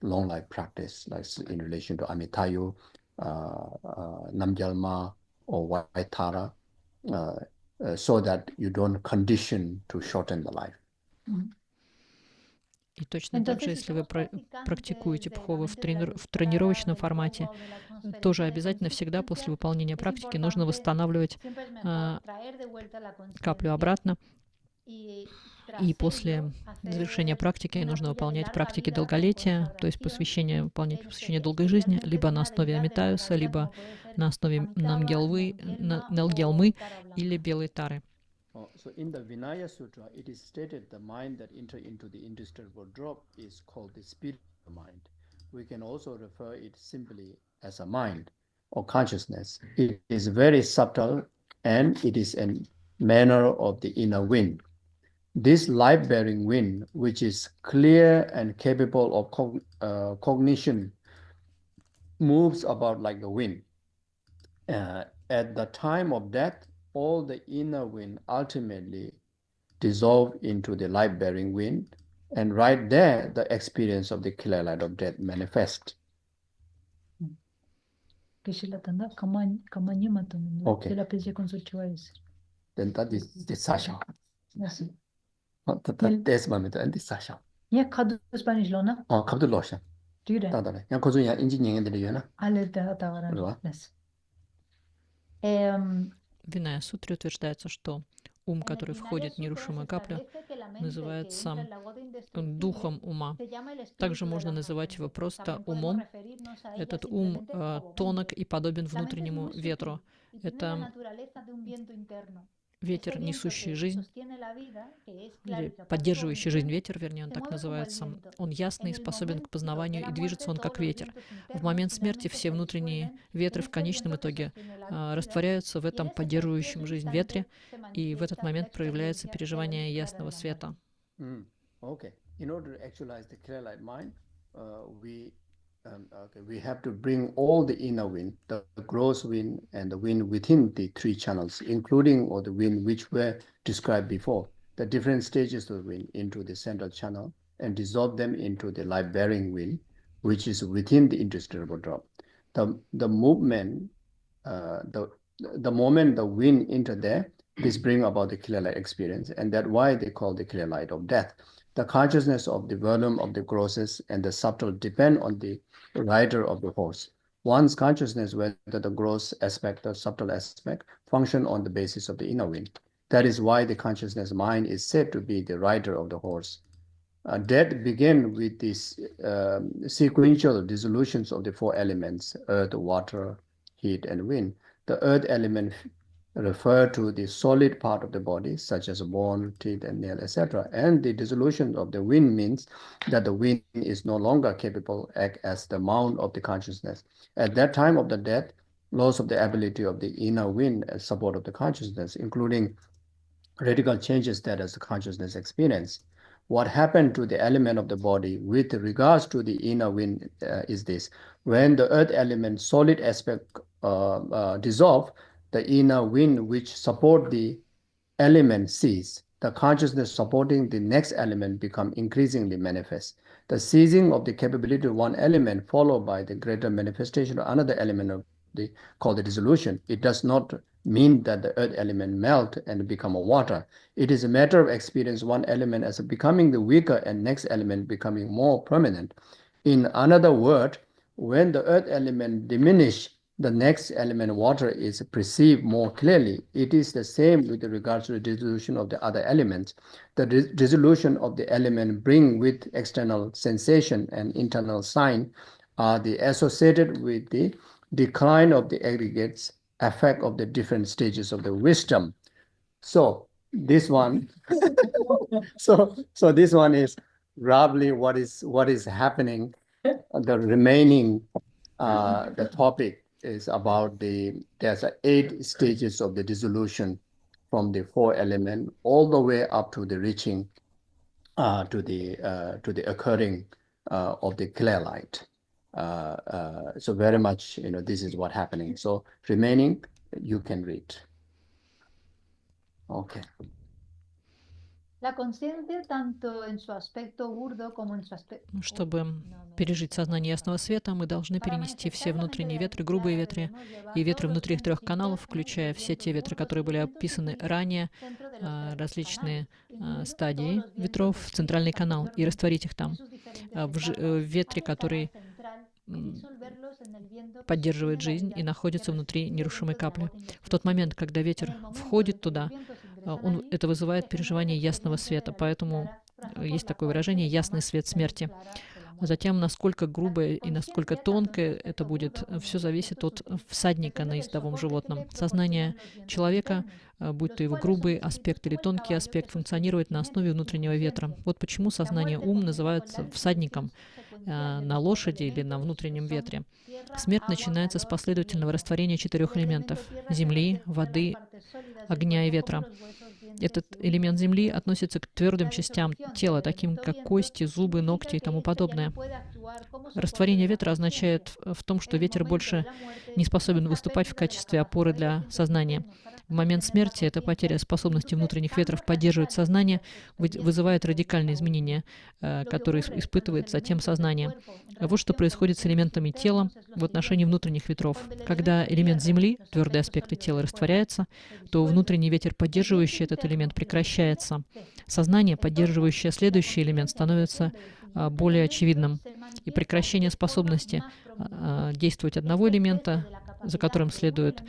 long life practice, like in relation to Amitayu, Namgyalma, or Vaitara, so that you don't condition to shorten the life. И точно так же, если вы практикуете пховы в тренировочном формате, тоже обязательно всегда после выполнения практики нужно восстанавливать каплю обратно. И после завершения практики нужно выполнять практики долголетия, то есть выполнять посвящение долгой жизни, либо на основе Амитаюса, либо на основе Налгьялмы или белой тары. So in the Vinaya Sutra, it is stated the mind that enters into the indisturbable drop is called the spirit mind. We can also refer it simply as a mind or consciousness. It is very subtle and it is a manner of the inner wind. This life-bearing wind, which is clear and capable of cognition, moves about like the wind. At the time of death, all the inner wind ultimately dissolve into the life-bearing wind, and right there, the experience of the clear light of death manifests. Okay. Then that is the sasha. Yes. That's my method and the sasha. Yeah, kadu Spanish lona. Oh, kadu losha. Do you? Yang kozu ya inji nyenge de yana. Ale da tawara. Yes. В Виная Сутре утверждается, что ум, который входит в нерушимую каплю, называется духом ума. Также можно называть его просто умом. Этот ум тонок и подобен внутреннему ветру. Это ветер, несущий жизнь, или поддерживающий жизнь ветер, вернее, он так называется. Он ясный, способен к познаванию, и движется он как ветер. В момент смерти все внутренние ветры в конечном итоге растворяются в этом поддерживающем жизнь ветре, и в этот момент проявляется переживание ясного света. We have to bring all the inner wind, the gross wind and the wind within the three channels, including all the wind which were described before, the different stages of the wind into the central channel and dissolve them into the life-bearing wind, which is within the indisturbable drop. The movement, the moment the wind enter there, this bring about the clear light experience, and that's why they call the clear light of death. The consciousness of the volume of the grosses and the subtle depend on the rider of the horse. One's consciousness, whether the gross aspect or subtle aspect, function on the basis of the inner wind. That is why the consciousness mind is said to be the rider of the horse. Death begins with these sequential dissolutions of the four elements, earth, water, heat, and wind. The earth element refer to the solid part of the body, such as bone, teeth, and nail, etc. And the dissolution of the wind means that the wind is no longer capable to act as the mount of the consciousness. At that time of the death, loss of the ability of the inner wind as support of the consciousness, including radical changes that as the consciousness experience. What happened to the element of the body with regards to the inner wind is this. When the earth element solid aspect dissolve, the inner wind which support the element cease. The consciousness supporting the next element become increasingly manifest. The ceasing of the capability of one element followed by the greater manifestation of another element of called the dissolution. It does not mean that the earth element melt and become a water. It is a matter of experience one element as becoming the weaker and next element becoming more prominent. In another word, when the earth element diminish, the next element, water, is perceived more clearly. It is the same with regards to the dissolution of the other elements. The dissolution of the element bring with external sensation and internal sign are associated with the decline of the aggregates, effect of the different stages of the wisdom. So this one, so this one is roughly what is happening. The remaining the topic is about there's 8 stages of the dissolution from the 4 elements all the way up to the reaching to the occurring of the clear light. So very much, this is what happening. So remaining, you can read. Okay. Чтобы пережить сознание ясного света, мы должны перенести все внутренние ветры, грубые ветры и ветры внутри 3 каналов, включая все те ветры, которые были описаны ранее, различные стадии ветров, в центральный канал и растворить их там, в ветре, который поддерживает жизнь и находится внутри нерушимой капли. В тот момент, когда ветер входит туда, это вызывает переживание ясного света. Поэтому есть такое выражение «ясный свет смерти». Затем, насколько грубое и насколько тонкое это будет, все зависит от всадника на ездовом животном. Сознание человека, будь то его грубый аспект или тонкий аспект, функционирует на основе внутреннего ветра. Вот почему сознание ум называется всадником на лошади или на внутреннем ветре. Смерть начинается с последовательного растворения 4 элементов — земли, воды, огня и ветра. Этот элемент земли относится к твердым частям тела, таким как кости, зубы, ногти и тому подобное. Растворение ветра означает в том, что ветер больше не способен выступать в качестве опоры для сознания. В момент смерти эта потеря способности внутренних ветров поддерживать сознание вызывает радикальные изменения, которые испытывает затем сознание. Вот что происходит с элементами тела в отношении внутренних ветров. Когда элемент земли, твердые аспекты тела, растворяется, то внутренний ветер, поддерживающий этот элемент, прекращается. Сознание, поддерживающее следующий элемент, становится более очевидным. И прекращение способности действовать одного элемента, за которым следует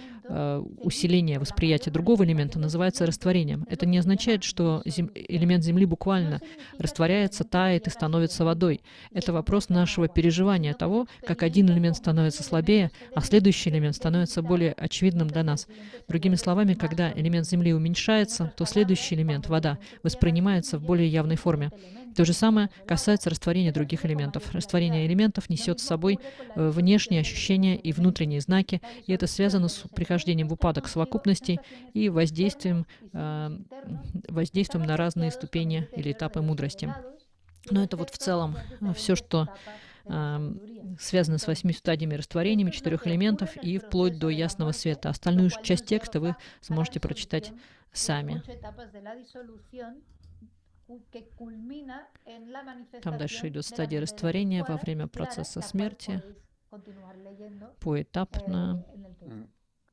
усиление восприятия другого элемента, называется растворением. Это не означает, что элемент Земли буквально растворяется, тает и становится водой. Это вопрос нашего переживания того, как один элемент становится слабее, а следующий элемент становится более очевидным для нас. Другими словами, когда элемент Земли уменьшается, то следующий элемент, вода, воспринимается в более явной форме. То же самое касается растворения других элементов. Растворение элементов несет с собой внешние ощущения и внутренние знаки, и это связано с прихождением в упадок совокупностей и воздействием на разные ступени или этапы мудрости. Но это вот в целом все, что связано с 8 стадиями растворениями 4 элементов и вплоть до ясного света. Остальную часть текста вы сможете прочитать сами. Там дальше идет стадия растворения во время процесса смерти, поэтапно.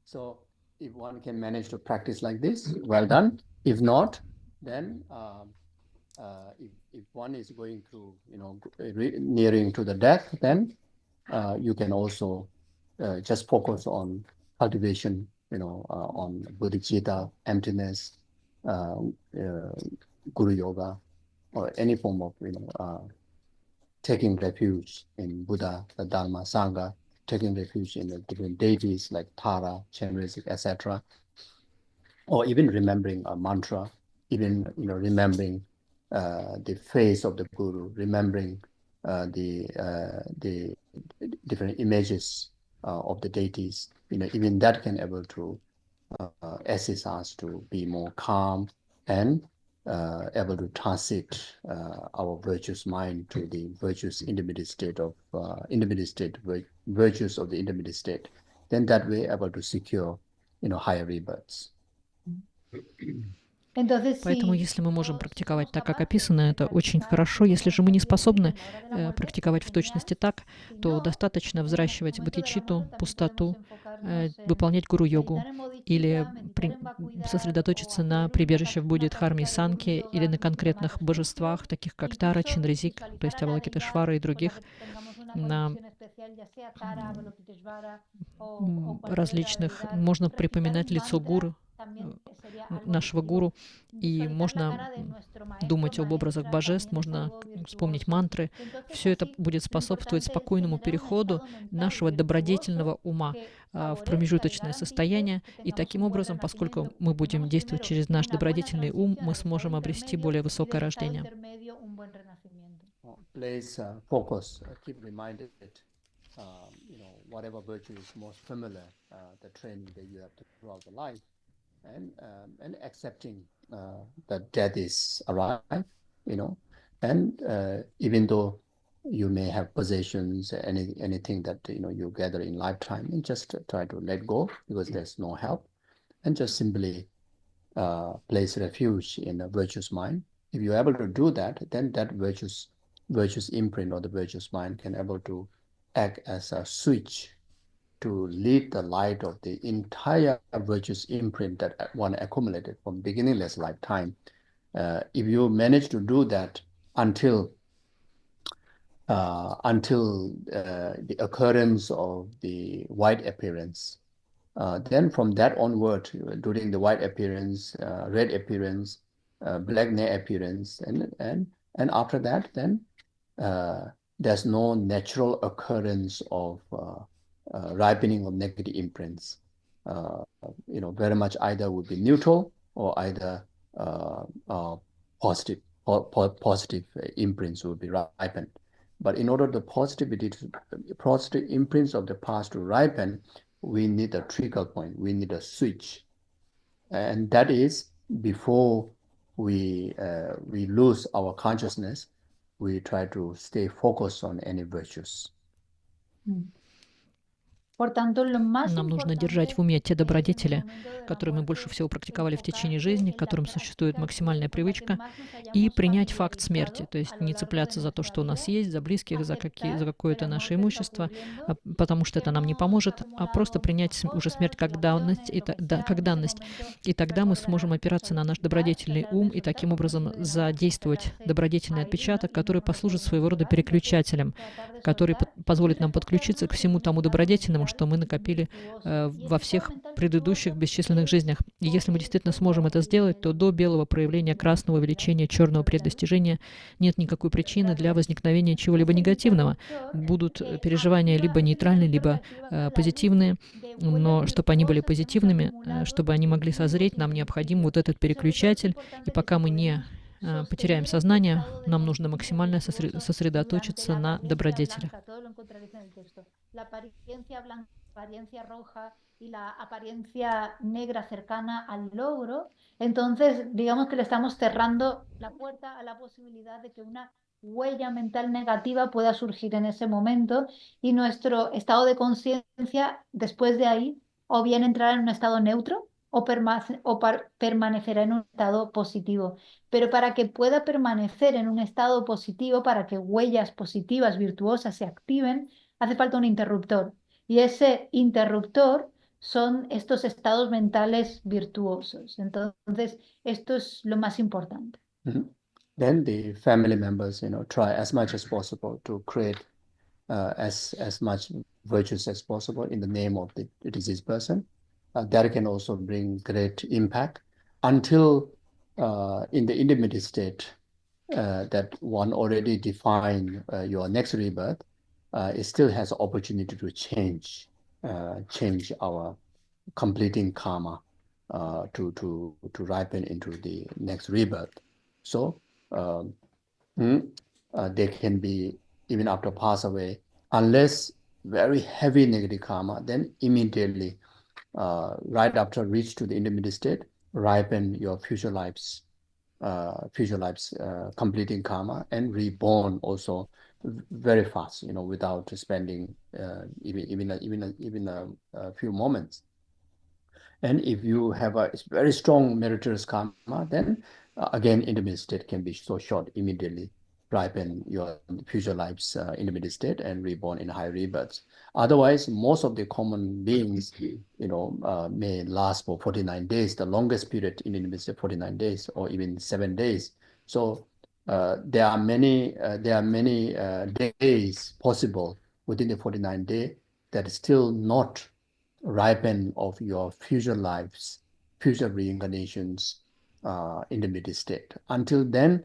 So, if one can manage to practice like this, well done. If not, then if one is going through, nearing to the death, then you can also just focus on cultivation, on bodhicitta, emptiness, Guru Yoga, or any form of, taking refuge in Buddha, the Dharma, Sangha, taking refuge in the different deities like Tara, Chenrezig, etc., or even remembering a mantra, even remembering the face of the Guru, remembering the different images of the deities. Even that can able to assist us to be more calm and able to transit our virtuous mind to the virtuous intermediate state of virtues of the intermediate state. Then that way able to secure, higher rebirths. Поэтому, если мы можем практиковать так, как описано, это очень хорошо. Если же мы не способны практиковать в точности так, то достаточно взращивать бодхичитту, пустоту, выполнять гуру-йогу или сосредоточиться на прибежище в Будде, Дхарме и Санке или на конкретных божествах, таких как Тара, Чинрезик, то есть Авалокитешвара и других, на различных. Можно припоминать лицо гуру, нашего гуру, и можно думать об образах божеств, можно вспомнить мантры. Все это будет способствовать спокойному переходу нашего добродетельного ума в промежуточное состояние, и таким образом, поскольку мы будем действовать через наш добродетельный ум, мы сможем обрести более высокое рождение. And accepting that death is arrived, and even though you may have possessions, anything that you gather in lifetime, and just try to let go because there's no help, and just simply place refuge in a virtuous mind, if you're able to do that, then that virtuous imprint or the virtuous mind can able to act as a switch to lead the light of the entire virtuous imprint that one accumulated from beginningless lifetime. If you manage to do that until the occurrence of the white appearance, then from that onward, during the white appearance, red appearance, black nail appearance, and after that, then there's no natural occurrence of ripening of negative imprints. Very much either would be neutral or either positive imprints will be ripened. But in order the positive imprints of the past to ripen, we need a trigger point. We need a switch, and that is before we lose our consciousness. We try to stay focused on any virtues. Нам нужно держать в уме те добродетели, которые мы больше всего практиковали в течение жизни, к которым существует максимальная привычка, и принять факт смерти, то есть не цепляться за то, что у нас есть, за близких, за какое-то наше имущество, потому что это нам не поможет, а просто принять уже смерть как данность, и тогда мы сможем опираться на наш добродетельный ум и таким образом задействовать добродетельный отпечаток, который послужит своего рода переключателем, который позволит нам подключиться к всему тому добродетельному, что мы накопили во всех предыдущих бесчисленных жизнях. И если мы действительно сможем это сделать, то до белого проявления красного увеличения черного предостижения нет никакой причины для возникновения чего-либо негативного. Будут переживания либо нейтральные, либо позитивные, но чтобы они были позитивными, чтобы они могли созреть, нам необходим вот этот переключатель. И пока мы не потеряем сознание, нам нужно максимально сосредоточиться на добродетелях. Y la apariencia negra cercana al logro, entonces digamos que le estamos cerrando la puerta a la posibilidad de que una huella mental negativa pueda surgir en ese momento y nuestro estado de conciencia después de ahí o bien entrará en un estado neutro o permanecerá en un estado positivo. Pero para que pueda permanecer en un estado positivo, para que huellas positivas, virtuosas se activen, hace falta un interruptor. Y ese interruptor son estos estados mentales virtuosos. Entonces, esto es lo más importante. Then the family members, try as much as possible to create as much virtues as possible in the name of the deceased person. That can also bring great impact until in the intermediate state that one already defined your next rebirth, it still has opportunity to change our completing karma to ripen into the next rebirth. So they can be, even after pass away, unless very heavy negative karma, then immediately right after reach to the intermediate state, ripen your future lives completing karma and reborn also very fast, without spending even a few moments. And if you have a very strong meritorious karma, then again intermediate state can be so short, immediately ripen your future lives intermediate state and reborn in high rebirths. Otherwise, most of the common beings, may last for 49 days. The longest period in intermediate state, 49 days, or even 7 days. So there are many days possible within the 49 day that is still not ripen of your future lives, future reincarnations, intermediate state. Until then,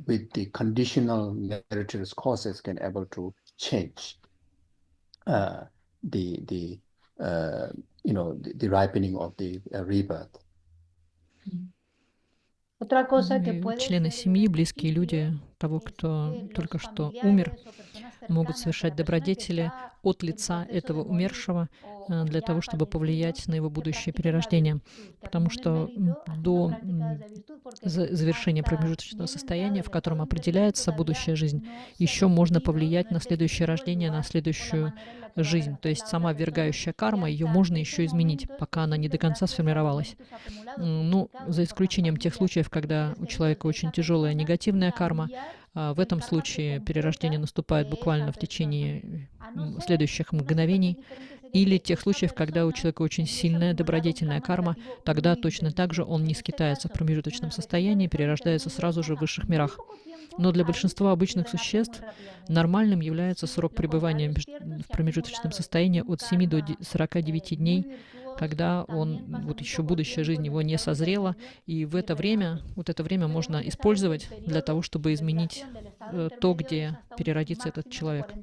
with the conditional meritorious causes, can able to change the ripening of the rebirth. Члены семьи, близкие люди того, кто только что умер, могут совершать добродетели от лица этого умершего, для того, чтобы повлиять на его будущее перерождение. Потому что до завершения промежуточного состояния, в котором определяется будущая жизнь, еще можно повлиять на следующее рождение, на следующую жизнь. То есть сама ввергающая карма, ее можно еще изменить, пока она не до конца сформировалась. Ну, за исключением тех случаев, когда у человека очень тяжелая негативная карма. В этом случае перерождение наступает буквально в течение следующих мгновений. Или тех случаев, когда у человека очень сильная добродетельная карма, тогда точно так же он не скитается в промежуточном состоянии, перерождается сразу же в высших мирах. Но для большинства обычных существ нормальным является срок пребывания в промежуточном состоянии от 7 до 49 дней, когда он, вот еще будущая жизнь его не созрела, и в это время можно использовать для того, чтобы изменить то, где переродится этот человек.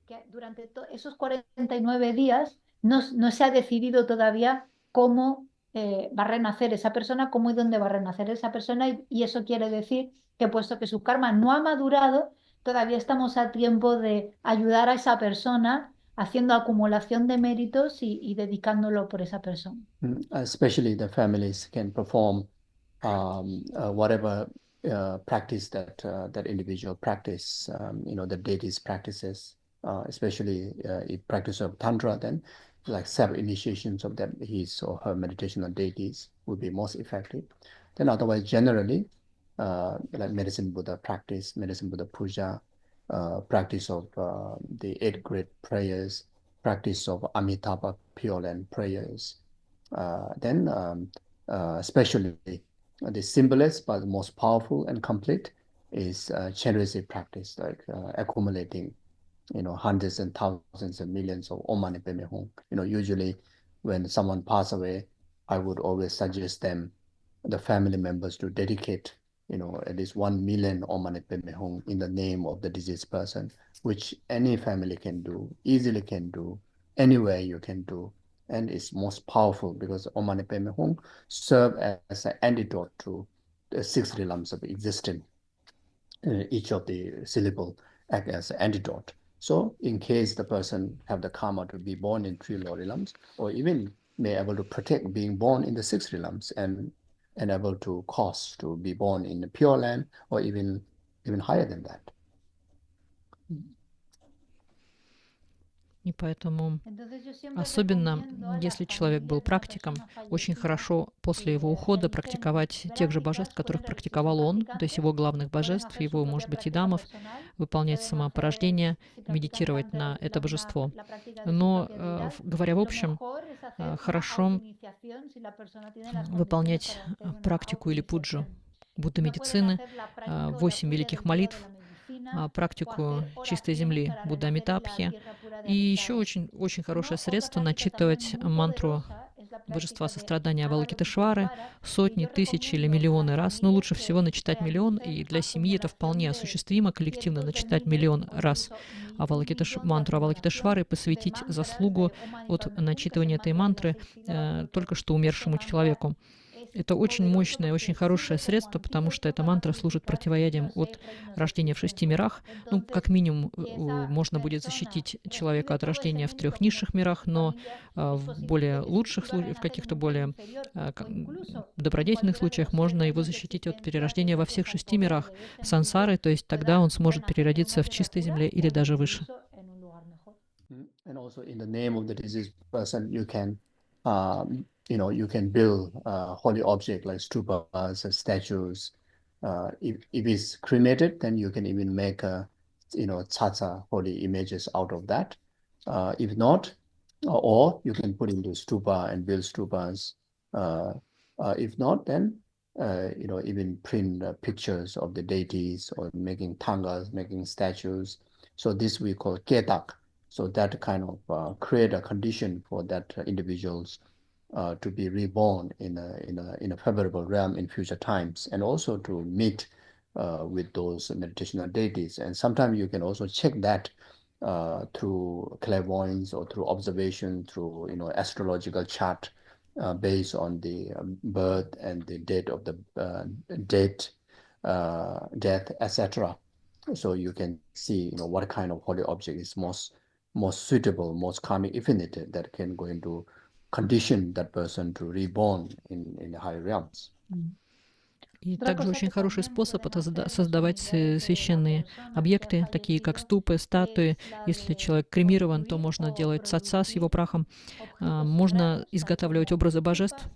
Que durante esos 49 días no se ha decidido todavía cómo va a renacer esa persona, cómo y dónde va a renacer esa persona, y eso quiere decir que puesto que su karma no ha madurado, todavía estamos a tiempo de ayudar a esa persona haciendo acumulación de méritos y dedicándolo por esa persona. Especially the families can perform whatever practice that individual practice, the deities practices. Especially if practice of tantra, then like self-initiations of that his or her meditation on deities would be most effective. Then otherwise, generally, like medicine Buddha practice, medicine Buddha puja, practice of the 8 great prayers, practice of Amitabha Pure Land prayers. Then especially the simplest but most powerful and complete is generosity practice, like accumulating hundreds and thousands and millions of Om Mani Padme Hum. Usually when someone passes away, I would always suggest them, the family members, to dedicate, at least 1 million Om Mani Padme Hum in the name of the deceased person, which any family can do, easily can do, anywhere you can do. And it's most powerful because Om Mani Padme Hum serve as an antidote to the 6 realms of existence. Each of the syllable act as an antidote. So in case the person have the karma to be born in 3 Lord realms, or even may able to protect being born in the 6 realms and able to cause to be born in the Pure Land or even higher than that. И поэтому, особенно если человек был практиком, очень хорошо после его ухода практиковать тех же божеств, которых практиковал он, то есть его главных божеств, его, может быть, и дамов, выполнять самопорождение, медитировать на это божество. Но, говоря в общем, хорошо выполнять практику или пуджу Будда-медицины, 8 великих молитв, практику чистой земли Будда Амитабхи. И еще очень хорошее средство начитывать мантру божества сострадания Авалокитешвары сотни, тысячи или миллионы раз. Но лучше всего начитать 1 миллион, и для семьи это вполне осуществимо коллективно начитать 1 миллион раз мантру Авалокитешвары и посвятить заслугу от начитывания этой мантры только что умершему человеку. Это очень мощное, очень хорошее средство, потому что эта мантра служит противоядием от рождения в 6 мирах. Ну, как минимум, можно будет защитить человека от рождения в 3 низших мирах, но в более лучших случаях, в каких-то более добродетельных случаях можно его защитить от перерождения во всех 6 мирах сансары, то есть тогда он сможет переродиться в чистой земле или даже выше. You can build holy object like stupas, statues. If it's cremated, then you can even make tsatsa, holy images out of that. If not, or you can put into stupa and build stupas. If not, then even print pictures of the deities or making tangas, making statues. So this we call ketak. So that kind of create a condition for that individuals to be reborn in a favorable realm in future times, and also to meet with those meditational deities. And sometimes you can also check that through clairvoyance or through observation, through astrological chart based on the birth and the date of the death, etc. So you can see what kind of holy object is most suitable, most karmic affinity that can go into condition that person to reborn in the higher realms. И также очень хороший способ — это создавать священные объекты, такие как ступы, статуи. Если человек кремирован, то можно делать сатса с его прахом. Можно изготавливать образы божеств,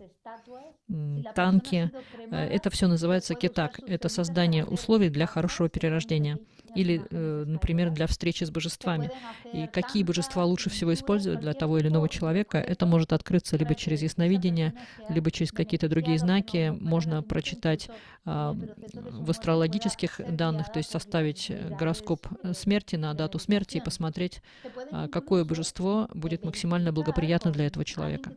танки. Это все называется кетак. Это создание условий для хорошего перерождения. Или, например, для встречи с божествами. И какие божества лучше всего использовать для того или иного человека, это может открыться либо через ясновидение, либо через какие-то другие знаки. Можно прочитать в астрологических данных, то есть составить гороскоп смерти на дату смерти и посмотреть, какое божество будет максимально благоприятно для этого человека.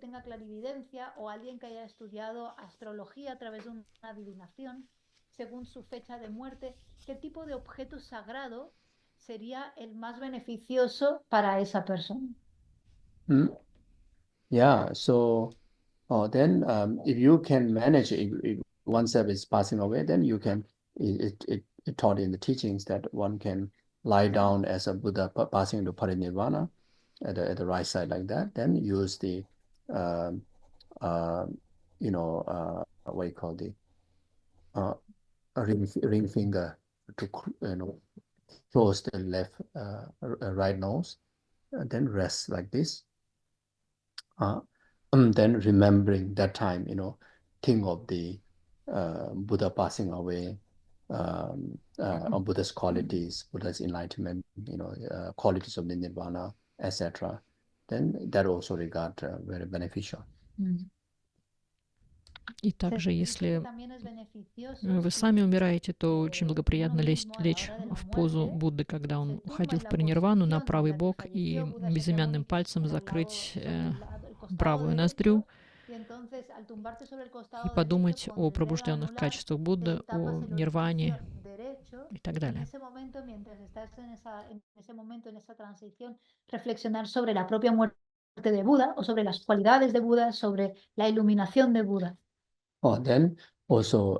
Según su fecha de muerte, qué tipo de objeto sagrado sería el más beneficioso para esa persona. Yeah, so then if you can manage, if oneself is passing away, then you can, it taught in the teachings that one can lie down as a Buddha passing into parinirvana at the right side like that, then use the, what you call the, ring finger to close the left right nose, and then rest like this. Then remembering that time, think of the Buddha passing away, on Buddha's qualities, Buddha's enlightenment, qualities of the nirvana, etc. Then that also regard very beneficial. И также, если вы сами умираете, то очень благоприятно лечь в позу Будды, когда он уходил в паринирвану, на правый бок и безымянным пальцем закрыть правую ноздрю и подумать о пробужденных качествах Будды, о нирване и так далее. Reflexionar sobre la propia muerte de Buda o sobre las cualidades de Buda, sobre la iluminación de Buda. Then also,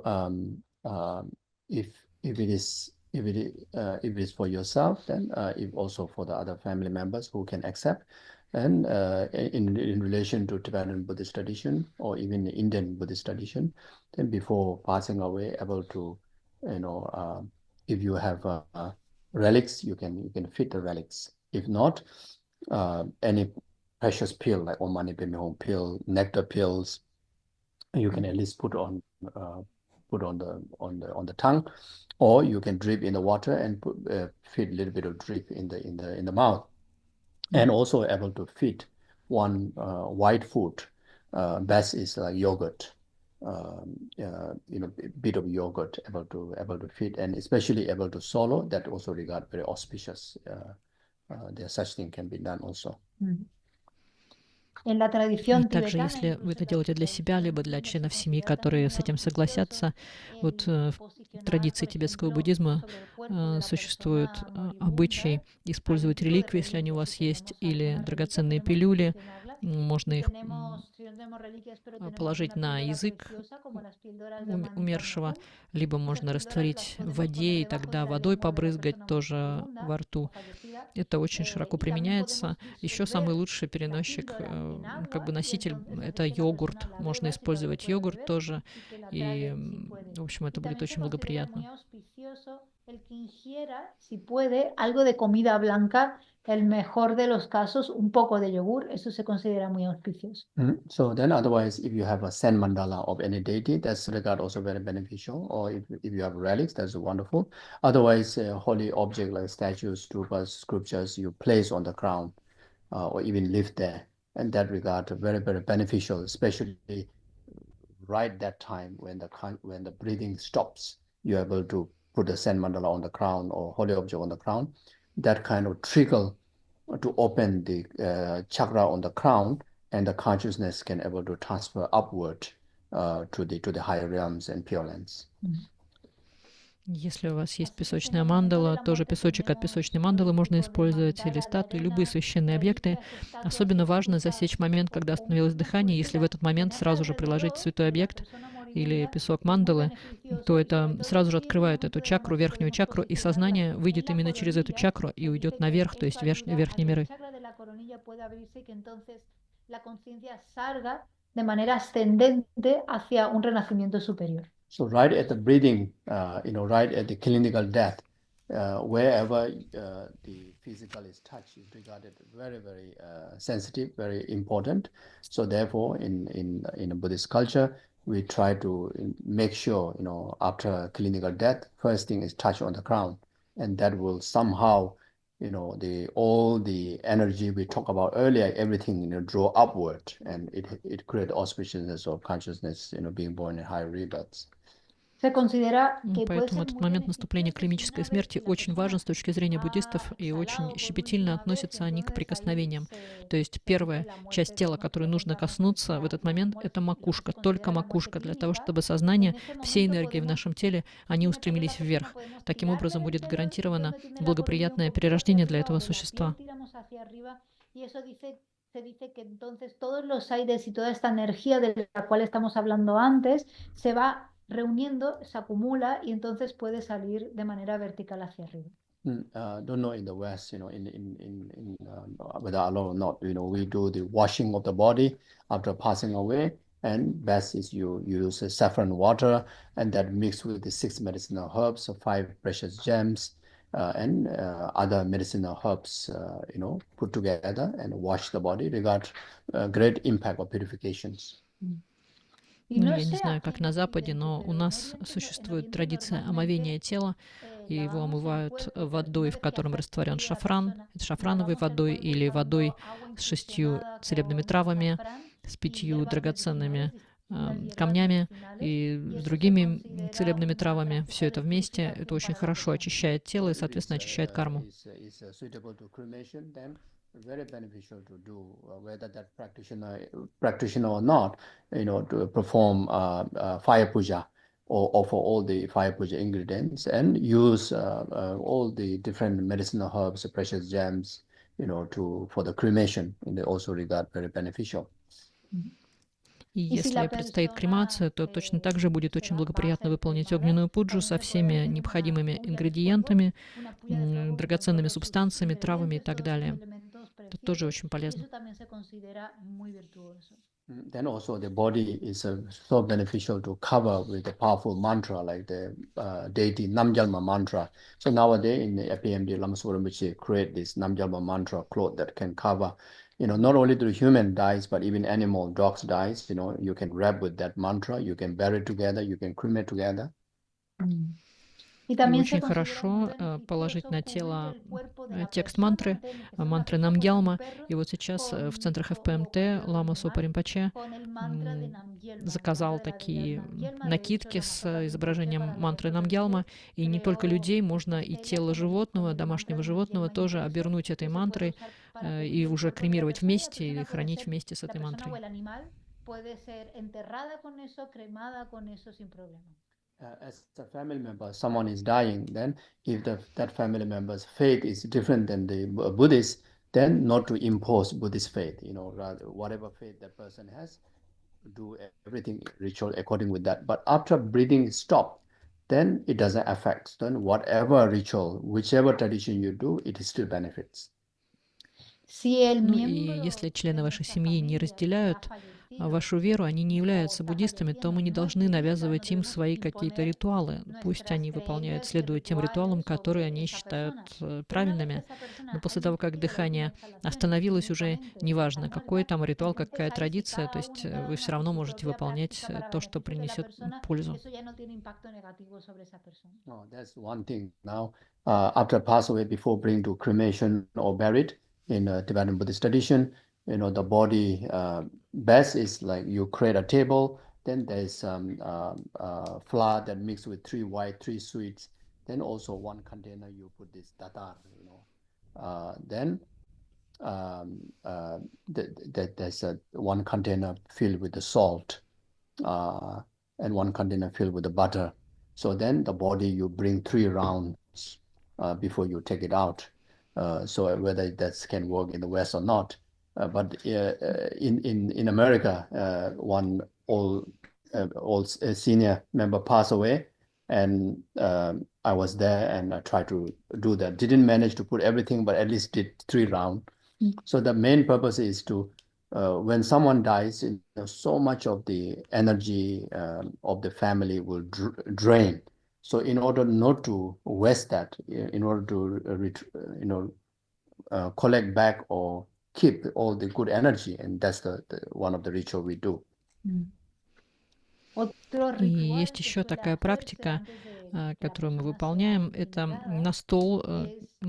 if it is for yourself, then if also for the other family members who can accept, and in relation to Tibetan Buddhist tradition or even the Indian Buddhist tradition, then before passing away, able to, if you have relics, you can fit the relics. If not, any precious pill like Om Mani Padme Hum pill, nectar pills, you can at least put on the tongue, or you can drip in the water and feed a little bit of drip in the mouth, and also able to feed one white food. Best is like yogurt, bit of yogurt able to feed, and especially able to swallow. That also regard very auspicious. There such thing can be done also. И также, если вы это делаете для себя, либо для членов семьи, которые с этим согласятся, вот в традиции тибетского буддизма существует обычай использовать реликвии, если они у вас есть, или драгоценные пилюли. Можно их положить на язык умершего, либо можно растворить в воде и тогда водой побрызгать тоже во рту. Это очень широко применяется. Еще самый лучший переносчик, носитель, это йогурт. Можно использовать йогурт тоже. И, в общем, это будет очень благоприятно. El mejor de los casos, un poco de yogur, eso se considera muy auspicioso. So then otherwise, if you have a sand mandala of any deity, that's regard also very beneficial. Or if you have relics, that's wonderful. Otherwise, holy object like statues, stupas, sculptures, you place on the ground or even live there. And that regard very, very beneficial, especially right that time when the breathing stops, you're able to put the sand mandala on the ground or holy object on the ground. That kind of trickle to open the chakra on the crown, and the consciousness can able to transfer upward to the higher realms and pure lands. Если у вас есть песочная мандала, тоже песочек от песочной мандалы можно использовать, или статуи, любые священные объекты. Особенно важно засечь момент, когда остановилось дыхание. Если в этот момент сразу же приложить святой объект или песок мандалы, то это сразу же открывает эту чакру, верхнюю чакру, и сознание выйдет именно через эту чакру и уйдет наверх, то есть в верхние миры. puede abrirse y que entonces la conciencia salga de manera ascendente hacia un renacimiento superior. So right at the breathing, right at the clinical death, wherever the physical is touched is regarded very, very sensitive, very important. So therefore, in a Buddhist culture, we try to make sure, after clinical death, first thing is touch on the ground, and that will somehow, all the energy we talked about earlier, everything, draw upward, and it creates auspiciousness of consciousness, being born in higher rebirths. Поэтому этот момент наступления клинической смерти очень важен с точки зрения буддистов, и очень щепетильно относятся они к прикосновениям. То есть первая часть тела, которой нужно коснуться в этот момент, это макушка, только макушка, для того, чтобы сознание, все энергии в нашем теле, они устремились вверх. Таким образом будет гарантировано благоприятное перерождение для этого существа. Se dice que entonces todos los aires y toda esta energía de la cual estamos hablando antes se va reuniendo, se acumula y entonces puede salir de manera vertical hacia arriba. Don't know in the West, whether alone or not, we do the washing of the body after passing away, and best is you use saffron water, and that mixed with the 6 medicinal herbs, so 5 precious gems, and other medicinal herbs, put together and wash the body, regard great impact of purifications. Я не знаю, как на Западе, но у нас существует традиция омовения тела, и его омывают водой, в котором растворен шафран, шафрановой водой или водой с 6 целебными травами, с 5 драгоценными камнями и с другими целебными травами. Все это вместе, это очень хорошо очищает тело и, соответственно, очищает карму. Very beneficial to do, whether that practitioner or not, to perform fire puja or offer all the fire puja ingredients and use all the different medicinal herbs, precious gems, for the cremation, and they also regard very beneficial. И если предстоит кремация, то точно так же будет очень благоприятно выполнить огненную пуджу со всеми необходимыми ингредиентами, драгоценными субстанциями, травами и так далее. Это тоже очень полезно. Then also the body is so beneficial to cover with a powerful mantra like the deity Namjalma mantra. So nowadays in the APMD Lama Suvarambuchi create this Namjalma mantra cloth that can cover, not only the human dies, but even animal, dogs dies, you can wrap with that mantra, you can bury it together, you can cremate together. И очень хорошо положить на тело текст мантры, мантры Намгьялма. И вот сейчас в центрах ФПМТ Лама Сопа Ринпоче заказал такие накидки с изображением мантры Намгьялма. И не только людей, можно и тело животного, домашнего животного тоже обернуть этой мантрой и уже кремировать вместе или хранить вместе с этой мантрой. As a family member, someone is dying, then if that family member's faith is different than the Buddhist, then not to impose Buddhist faith, rather whatever faith that person has, do everything ritual according with that. But after breathing stop, then it doesn't affect. Then whatever ritual, whichever tradition you do, it still benefits. Ну и если члены вашей семьи не разделяют вашу веру, они не являются буддистами, то мы не должны навязывать им свои какие-то ритуалы. Пусть они выполняют, следуют тем ритуалам, которые они считают правильными. Но после того, как дыхание остановилось, уже неважно, какой там ритуал, какая традиция, то есть вы все равно можете выполнять то, что принесет пользу. That's one thing. Now, after pass away, before bring to cremation or buried in Tibetan Buddhist tradition, the body best is like you create a table, then there's flour that mixed with 3 white, 3 sweets, then also 1 container you put this datar, then there's 1 container filled with the salt and 1 container filled with the butter. So then the body you bring 3 rounds before you take it out. So whether that can work in the West or not. But in America, one old senior member passed away, and I was there and I tried to do that. Didn't manage to put everything, but at least did 3 rounds. So the main purpose is to, when someone dies, so much of the energy of the family will drain. So in order not to waste that, in order to collect back or keep all the good energy, and that's one of the ritual we do. И есть еще такая практика, которую мы выполняем. Это на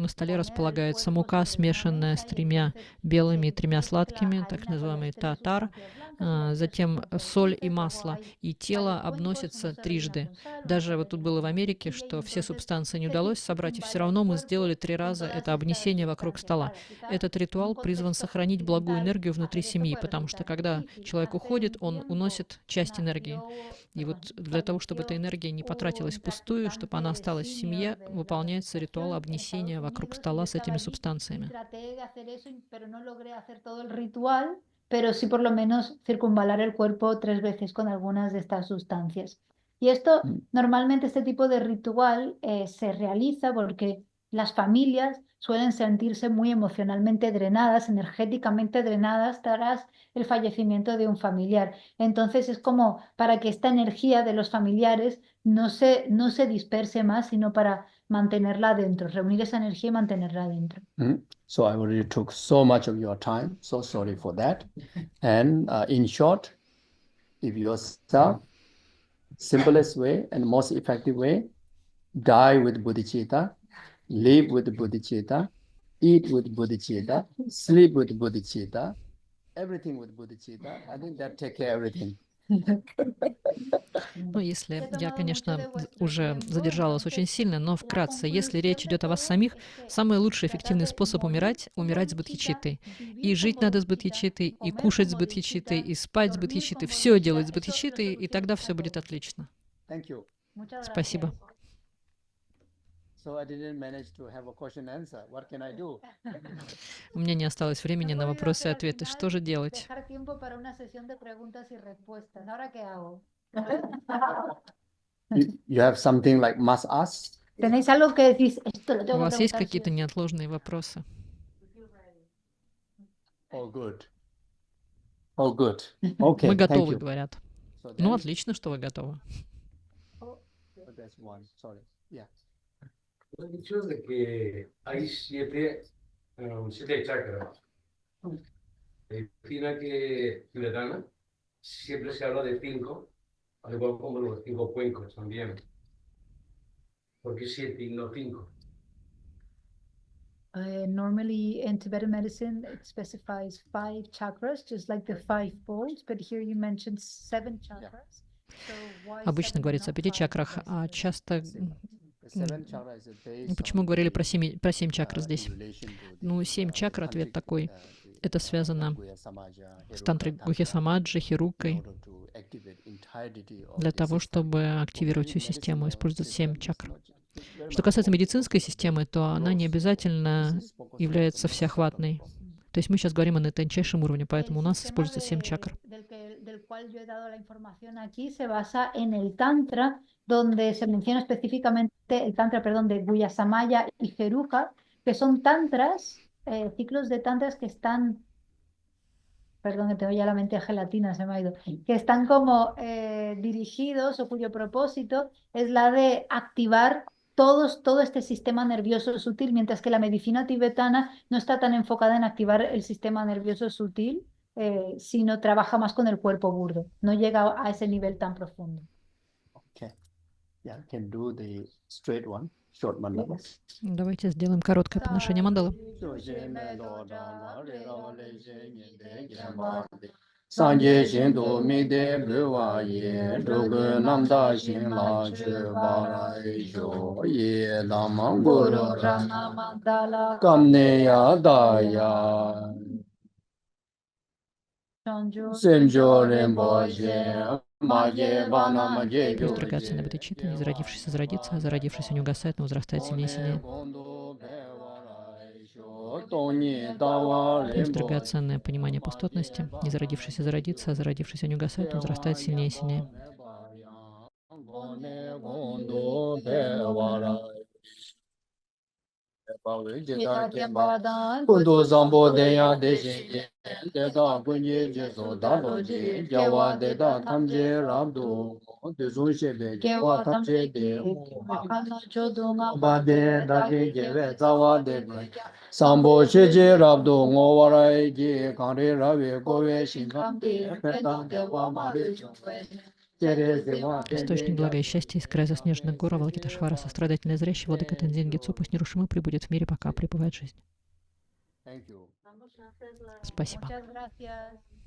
столе располагается мука, смешанная с 3 белыми и 3 сладкими, так называемый татар, затем соль и масло, и тело обносится 3. Даже вот тут было в Америке, что все субстанции не удалось собрать, и все равно мы сделали 3 раза это обнесение вокруг стола. Этот ритуал призван сохранить благую энергию внутри семьи, потому что когда человек уходит, он уносит часть энергии. И вот для того, чтобы эта энергия не потратилась впустую, чтобы она осталась в семье, выполняется ритуал обнесения вокруг стола с этими субстанциями. Pero sí por lo menos circunvalar el cuerpo 3 veces con algunas de estas sustancias. Y esto, normalmente este tipo de ritual se realiza porque las familias suelen sentirse muy emocionalmente drenadas, energéticamente drenadas tras el fallecimiento de un familiar. Entonces es como para que esta energía de los familiares no se disperse más, sino para mantenerla adentro, reunir esa energía y mantenerla adentro. So I already took so much of your time, so sorry for that. And in short, if yourself, simplest way and most effective way, die with bodhicitta, live with bodhicitta, eat with bodhicitta, sleep with bodhicitta, everything with bodhicitta, I think that take care of everything. Ну, если я, конечно, уже задержалась очень сильно, но вкратце, если речь идет о вас самих, самый лучший эффективный способ умирать с бодхичиттой. И жить надо с бодхичиттой, и кушать с бодхичиттой, и спать с бодхичиттой, все делать с бодхичиттой, и тогда все будет отлично. Спасибо. У меня не осталось времени на вопросы и ответы. Что же делать? You have something like must ask? У вас есть какие-то неотложные вопросы? Oh, good. Oh, good. Okay, Мы готовы, говорят. Ну, отлично, что вы готовы. He dicho de que hay 7 chakras. Medicina tibetana siempre se habla de 5, al igual como los 5 cuencos también. ¿Por qué 7 y no 5? Normally in Tibetan medicine it specifies 5 chakras, just like the 5 bowls, but here you mentioned 7 chakras. Обычно говорится о 5 чакрах, а часто... Почему говорили про 7 чакр здесь? Ну, 7 чакр, ответ такой. Это связано с тантрой Гухи Самаджи, Хирукой. Для того, чтобы активировать всю систему, используют 7 чакр. Что касается медицинской системы, то она не обязательно является всеохватной. То есть мы сейчас говорим о наитончайшем уровне, поэтому у нас используется 7 чакр. Donde se menciona específicamente el tantra, perdón, de Guyasamaya y Heruka, que son tantras, ciclos de tantras que están, perdón, que tengo ya la mente gelatina, se me ha ido, que están como dirigidos o cuyo propósito es la de activar todo este sistema nervioso sutil, mientras que la medicina tibetana no está tan enfocada en activar el sistema nervioso sutil, sino trabaja más con el cuerpo burdo, no llega a ese nivel tan profundo. Yeah, can do the straight one, short mandala. Давайте сделаем короткое подношение мандалы. Sanje Shindu Mide Buwa Ye Dugu Namda Shin La Chu Bara Jo Ye Lama Guru Rana Mandala Kamne Ya Daya Senjo Rembo Je Предлагается на бодхичитта, не зародившийся зародится, а зародившийся не угасает, но возрастает сильнее и сильнее. Другое ценное понимание пустотности. Не зародившийся зародится, а зародившийся не угасает, но возрастает сильнее и сильнее. Kundu Zambo Deya Deshin Deda Kunye Jeso Daloji Jawa Deda Tamje Rabdu Desun Shebe Jawa Tamje De Bade Dagi Jeve Zawa De Sambo Sheje Rabdu Ngowarai Ji Kari Ravi Gowe Shinkam De Peta Dewa Mari Источник блага и счастья, искра заснеженных гор, Авалокитешвара, сострадательное зрящее, владыка Тензин Сопа, пусть нерушимо пребудет в мире, пока пребывает жизнь. Спасибо. Muchas gracias.